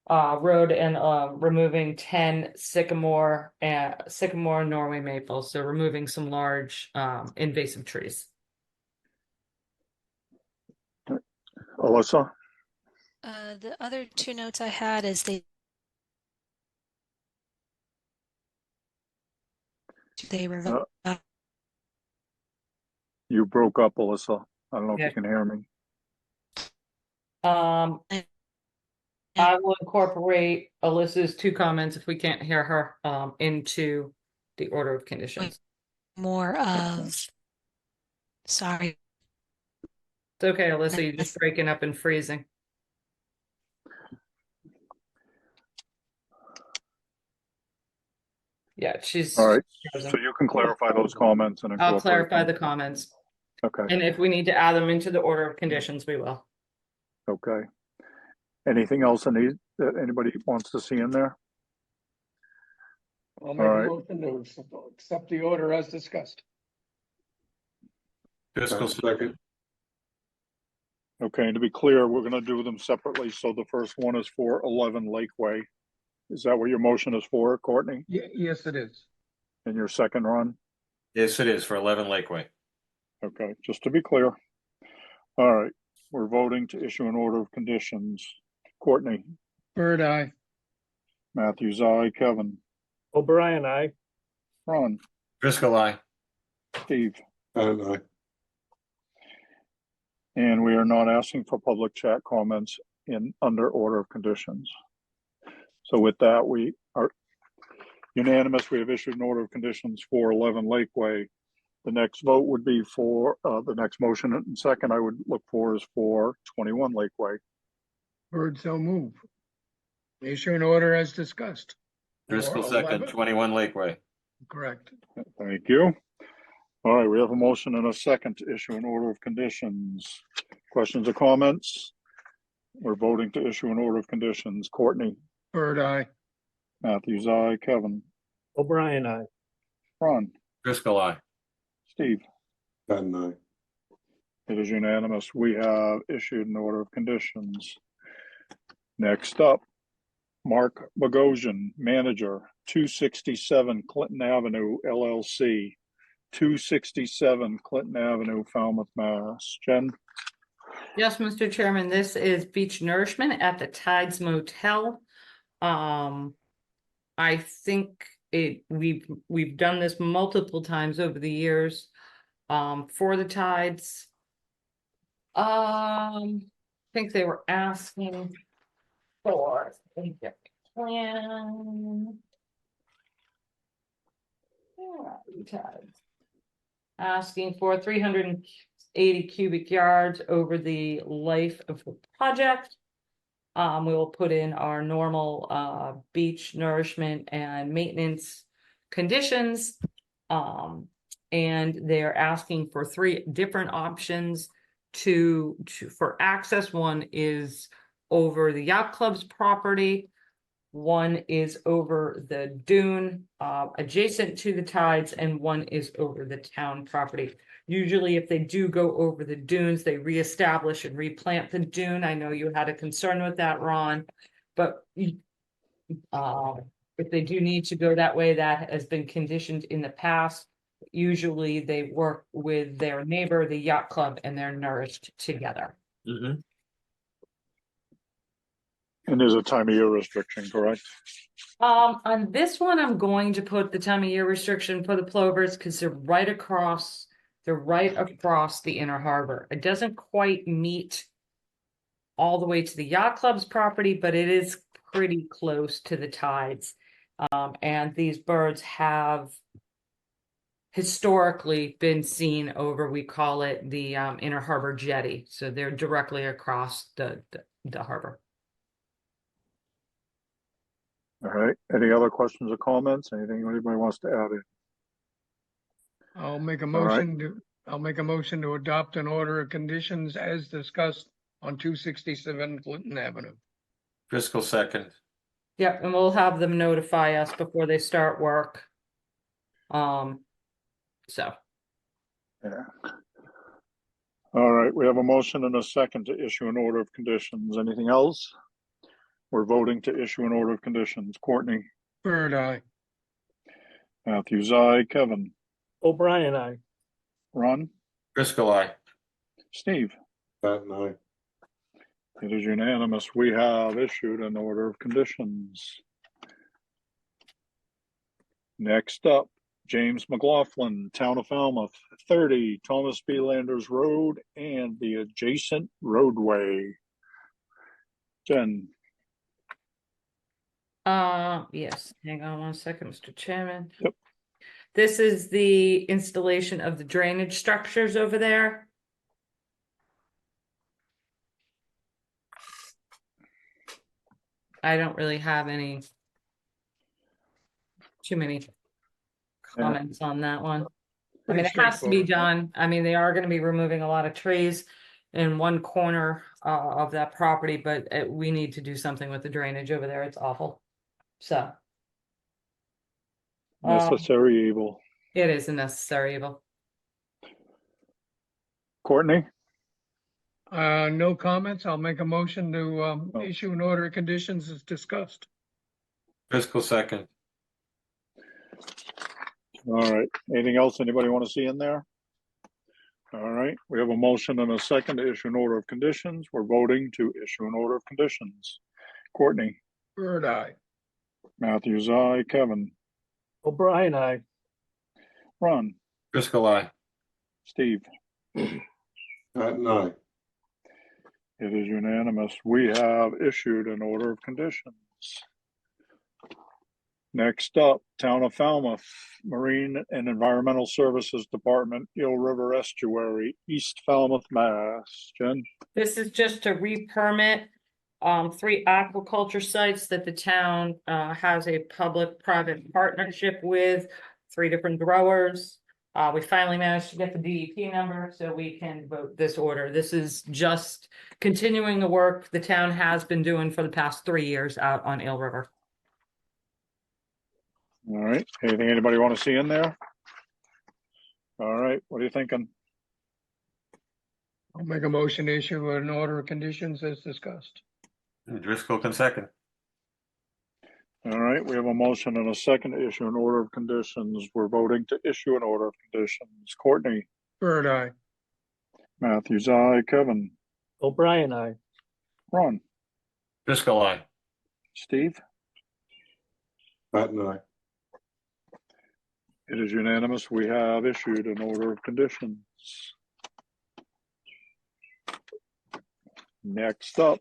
[SPEAKER 7] road and removing 10 sycamore Norway maples. So removing some large invasive trees.
[SPEAKER 1] Alyssa?
[SPEAKER 2] The other two notes I had is they revoked.
[SPEAKER 1] You broke up, Alyssa. I don't know if
[SPEAKER 7] Yeah.
[SPEAKER 1] you can hear me.
[SPEAKER 7] I will incorporate Alyssa's two comments if we can't hear her into the order of conditions.
[SPEAKER 2] More of, sorry.
[SPEAKER 7] It's okay, Alyssa, you're just breaking up and freezing. Yeah, she's.
[SPEAKER 1] All right.
[SPEAKER 7] frozen.
[SPEAKER 1] So you can clarify those comments and
[SPEAKER 7] I'll
[SPEAKER 1] incorporate
[SPEAKER 7] clarify
[SPEAKER 1] them.
[SPEAKER 7] the comments.
[SPEAKER 1] Okay.
[SPEAKER 7] And if we need to add them into the order of conditions, we will.
[SPEAKER 1] Okay. Anything else that anybody wants to see in there?
[SPEAKER 3] I'll make
[SPEAKER 1] All
[SPEAKER 3] a
[SPEAKER 1] right.
[SPEAKER 3] motion to accept the order as discussed.
[SPEAKER 4] Driscoll
[SPEAKER 8] Second.
[SPEAKER 1] Okay, and to be clear, we're gonna do them separately. So the first one is for 11 Lakeway. Is that what your motion is for, Courtney?
[SPEAKER 3] Yes, it is.
[SPEAKER 1] And your second run?
[SPEAKER 4] Yes, it is for 11 Lakeway.
[SPEAKER 1] Okay, just to be clear. All right, we're voting to issue an order of conditions. Courtney,
[SPEAKER 3] Bird eye.
[SPEAKER 1] Matthews, aye. Kevin,
[SPEAKER 6] O'Brien, aye.
[SPEAKER 1] Ron,
[SPEAKER 4] Driscoll, aye.
[SPEAKER 1] Steve.
[SPEAKER 8] And
[SPEAKER 1] And we are not asking for public chat comments in under order of conditions. So with that, we are unanimous. We have issued an order of conditions for 11 Lakeway. The next vote would be for the next motion and second I would look for is for 21 Lakeway.
[SPEAKER 3] Bird so move. Issue an order as discussed.
[SPEAKER 4] Driscoll
[SPEAKER 3] Or
[SPEAKER 4] second,
[SPEAKER 3] 11.
[SPEAKER 4] 21 Lakeway.
[SPEAKER 3] Correct.
[SPEAKER 1] Thank you. All right, we have a motion and a second to issue an order of conditions. Questions or comments? We're voting to issue an order of conditions. Courtney,
[SPEAKER 3] Bird eye.
[SPEAKER 1] Matthews, aye. Kevin,
[SPEAKER 6] O'Brien, aye.
[SPEAKER 1] Ron,
[SPEAKER 4] Driscoll, aye.
[SPEAKER 1] Steve.
[SPEAKER 8] I.
[SPEAKER 1] It is unanimous. We have issued an order of conditions. Next up, Mark Bogosian, manager, 267 Clinton Avenue, LLC, 267 Clinton Avenue, Falmouth, Mass. Jen?
[SPEAKER 7] Yes, Mr. Chairman, this is Beach Nourishment at the Tides Motel. I think we've done this multiple times over the years for the Tides. I think they were asking for a different plan. Where are you, Tides? Asking for 380 cubic yards over the life of the project. We will put in our normal beach nourishment and maintenance conditions. And they're asking for three different options for access. One is over the yacht club's property. One is over the dune adjacent to the Tides, and one is over the town property. Usually if they do go over the dunes, they reestablish and replant the dune. I know you had a concern with that, Ron, but if they do need to go that way, that has been conditioned in the past. usually they work with their neighbor, the yacht club, and they're nourished together.
[SPEAKER 4] Mhm.
[SPEAKER 1] And there's a time of year restriction, correct?
[SPEAKER 7] On this one, I'm going to put the time of year restriction for the plovers because they're right across the inner harbor. It doesn't quite meet all the way to the yacht club's property, but it is pretty close to the tides. And these birds have historically been seen over, we call it the inner harbor jetty. So they're directly across the harbor.
[SPEAKER 1] All right. Any other questions or comments? Anything anybody wants to add in?
[SPEAKER 3] I'll make a
[SPEAKER 1] All right.
[SPEAKER 3] motion to adopt an order of conditions as discussed on 267 Clinton Avenue.
[SPEAKER 4] Driscoll second.
[SPEAKER 7] Yep, and we'll have them notify us before they start work. So
[SPEAKER 1] Yeah. All right, we have a motion and a second to issue an order of conditions. Anything else? We're voting to issue an order of conditions. Courtney,
[SPEAKER 3] Bird eye.
[SPEAKER 1] Matthews, aye. Kevin,
[SPEAKER 6] O'Brien, aye.
[SPEAKER 1] Ron,
[SPEAKER 4] Driscoll, aye.
[SPEAKER 1] Steve.
[SPEAKER 8] Pat and I.
[SPEAKER 1] It is unanimous. We have issued an order of conditions. Next up, James McLaughlin, Town of Falmouth, 30 Thomas B. Landers Road and the adjacent roadway. Jen,
[SPEAKER 7] yes, hang on one second, Mr. Chairman.
[SPEAKER 1] Yep.
[SPEAKER 7] This is the installation of the drainage structures over there. I don't really have too many comments on that one. I mean, it has to be done. I mean, they are going to be removing a lot of trees in one corner of that property, but we need to do something with the drainage over there. It's awful. So.
[SPEAKER 1] necessary evil.
[SPEAKER 7] It is a necessary evil.
[SPEAKER 1] Courtney,
[SPEAKER 3] No comments. I'll make a motion to issue an order of conditions as discussed.
[SPEAKER 4] Driscoll second.
[SPEAKER 1] all right. Anything else anybody want to see in there? All right, we have a motion and a second to issue an order of conditions. We're voting to issue an order of conditions. Courtney,
[SPEAKER 3] Bird eye.
[SPEAKER 1] Matthews, aye. Kevin,
[SPEAKER 6] O'Brien, aye.
[SPEAKER 1] Ron,
[SPEAKER 4] Driscoll, aye.
[SPEAKER 1] Steve.
[SPEAKER 8] Pat and I.
[SPEAKER 1] It is unanimous. We have issued an order of conditions. Next up, Town of Falmouth, Marine and Environmental Services Department, Eel River Estuary, East Falmouth, Mass. Jen?
[SPEAKER 7] This is just to re-permit 3 aquaculture sites that the town has a public-private partnership with, 3 different growers. We finally managed to get the DEP number so we can vote this order. This is just continuing the work the town has been doing for the past 3 years out on Eel River.
[SPEAKER 1] All right, anything anybody want to see in there? All right, what are you thinking?
[SPEAKER 3] I'll make a motion to issue an order of conditions as discussed.
[SPEAKER 4] Driscoll can second.
[SPEAKER 1] All right, we have a motion and a second to issue an order of conditions. We're voting to issue an order of conditions. Courtney,
[SPEAKER 3] Bird eye.
[SPEAKER 1] Matthews, aye. Kevin,
[SPEAKER 6] O'Brien, aye.
[SPEAKER 1] Ron,
[SPEAKER 4] Driscoll, aye.
[SPEAKER 1] Steve.
[SPEAKER 8] Pat and I.
[SPEAKER 1] It is unanimous. We have issued an order of conditions. Next up,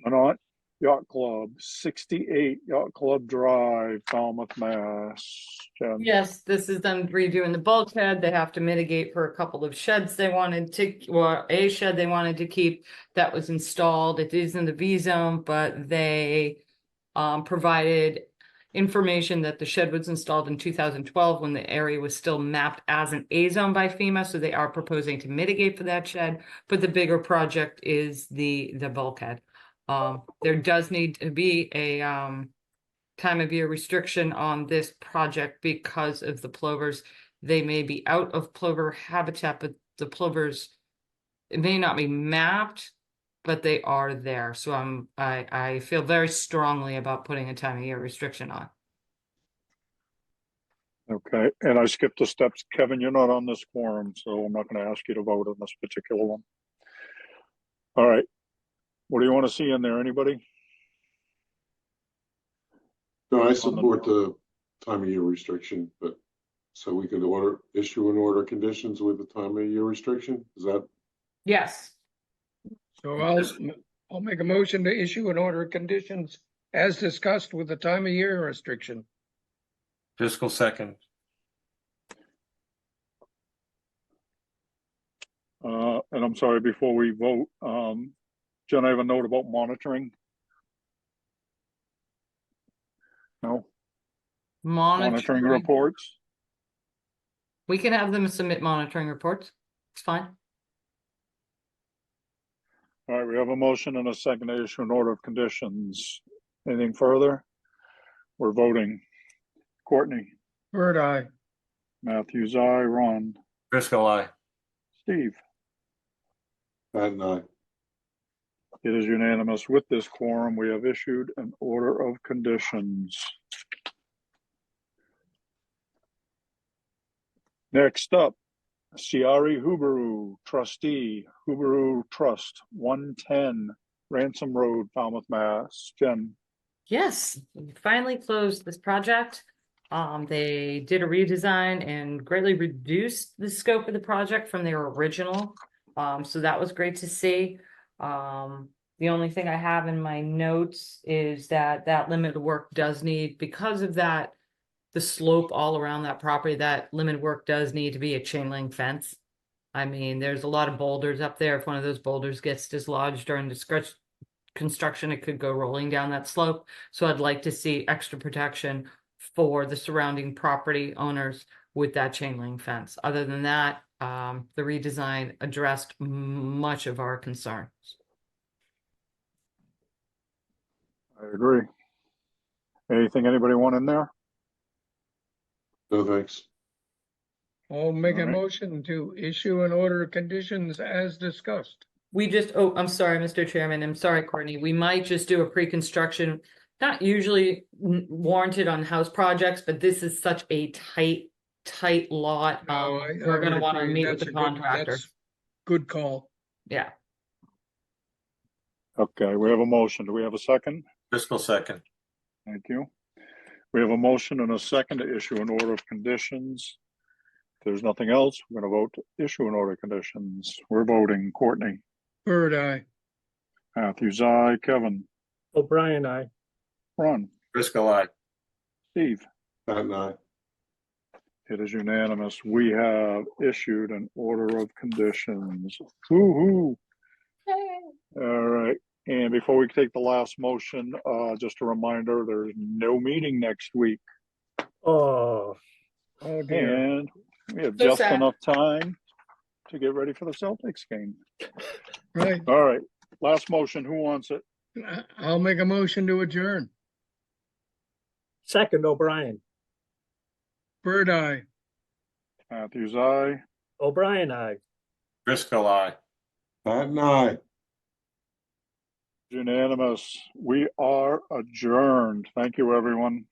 [SPEAKER 1] Minot Yacht Club, 68 Yacht Club Drive, Falmouth, Mass. Jen?
[SPEAKER 7] Yes, this is them redoing the bulkhead. They have to mitigate for a couple of sheds they wanted to, or a shed they wanted to keep that was installed. It is in the V zone, but they provided information that the shed was installed in 2012 when the area was still mapped as an A zone by FEMA. So they are proposing to mitigate for that shed, but the bigger project is the bulkhead. There does need to be a time of year restriction on this project because of the plovers. They may be out of plover habitat, but the plovers, it may not be mapped, but they are there. So I feel very strongly about putting a time of year restriction on.
[SPEAKER 1] Okay, and I skipped the steps. Kevin, you're not on this quorum, so I'm not going to ask you to vote on this particular one. All right. What do you want to see in there? Anybody?
[SPEAKER 8] No, I support the time of year restriction, but so we could issue an order conditions with the time of year restriction? Is that?
[SPEAKER 7] Yes.
[SPEAKER 3] So I'll make a motion to issue an order of conditions as discussed with the time of year restriction.
[SPEAKER 4] Fiscal second.
[SPEAKER 1] And I'm sorry, before we vote, Jen, I have a note about monitoring. No, monitoring reports.
[SPEAKER 7] We can have them submit monitoring reports. It's fine.
[SPEAKER 1] All right, we have a motion and a second to issue an order of conditions. Anything further? We're voting. Courtney,
[SPEAKER 3] Bird eye.
[SPEAKER 1] Matthews, aye. Ron,
[SPEAKER 4] Driscoll, aye.
[SPEAKER 1] Steve.
[SPEAKER 8] Pat and I.
[SPEAKER 1] It is unanimous. With this quorum, we have issued an order of conditions. Next up, Siari Hubaru, trustee, Hubaru Trust, 110 Ransom Road, Falmouth, Mass. Jen.
[SPEAKER 7] Yes, we finally closed this project. They did a redesign and greatly reduced the scope of the project from their original. So that was great to see. The only thing I have in my notes is that limit of work does need, because of that, the slope all around that property, that limited work does need to be a chain link fence. I mean, there's a lot of boulders up there. If one of those boulders gets dislodged during the construction, it could go rolling down that slope. So I'd like to see extra protection for the surrounding property owners with that chain link fence. Other than that, the redesign addressed much of our concerns.
[SPEAKER 1] I agree. Anything anybody want in there?
[SPEAKER 8] No, thanks.
[SPEAKER 3] I'll make a
[SPEAKER 1] All right.
[SPEAKER 3] motion to issue an order of conditions as discussed.
[SPEAKER 7] We just, oh, I'm sorry, Mr. Chairman. I'm sorry, Courtney. We might just do a pre-construction, not usually warranted on house projects, but this is such a tight lot.
[SPEAKER 3] No,
[SPEAKER 7] We're going to
[SPEAKER 3] would
[SPEAKER 7] want to
[SPEAKER 3] agree.
[SPEAKER 7] meet
[SPEAKER 3] That's
[SPEAKER 7] with the
[SPEAKER 3] a good-
[SPEAKER 7] contractor.
[SPEAKER 3] that's Good call.
[SPEAKER 7] Yeah.
[SPEAKER 1] Okay, we have a motion. Do we have a second?
[SPEAKER 4] Driscoll second.
[SPEAKER 1] Thank you. We have a motion and a second to issue an order of conditions. If there's nothing else, we're going to vote to issue an order of conditions. We're voting. Courtney,
[SPEAKER 3] Bird eye.
[SPEAKER 1] Matthews, aye. Kevin,
[SPEAKER 6] O'Brien, aye.
[SPEAKER 1] Ron,
[SPEAKER 4] Driscoll, aye.
[SPEAKER 1] Steve.
[SPEAKER 8] Pat and I.
[SPEAKER 1] It is unanimous. We have issued an order of conditions. Woo-hoo. All right. And before we take the last motion, just a reminder, there's no meeting next week.
[SPEAKER 6] Oh,
[SPEAKER 3] Oh dear.
[SPEAKER 1] And we have
[SPEAKER 7] So
[SPEAKER 1] just
[SPEAKER 7] sad.
[SPEAKER 1] enough time to get ready for the Celtics game.
[SPEAKER 3] Right.
[SPEAKER 1] All right. Last motion. Who wants it?
[SPEAKER 3] I'll make a motion to adjourn.
[SPEAKER 6] second O'Brien.
[SPEAKER 3] Bird eye.
[SPEAKER 1] Matthews, aye.
[SPEAKER 6] O'Brien, aye.
[SPEAKER 4] Driscoll, aye.
[SPEAKER 8] Pat and I.
[SPEAKER 1] Unanimous. We are adjourned. Thank you, everyone.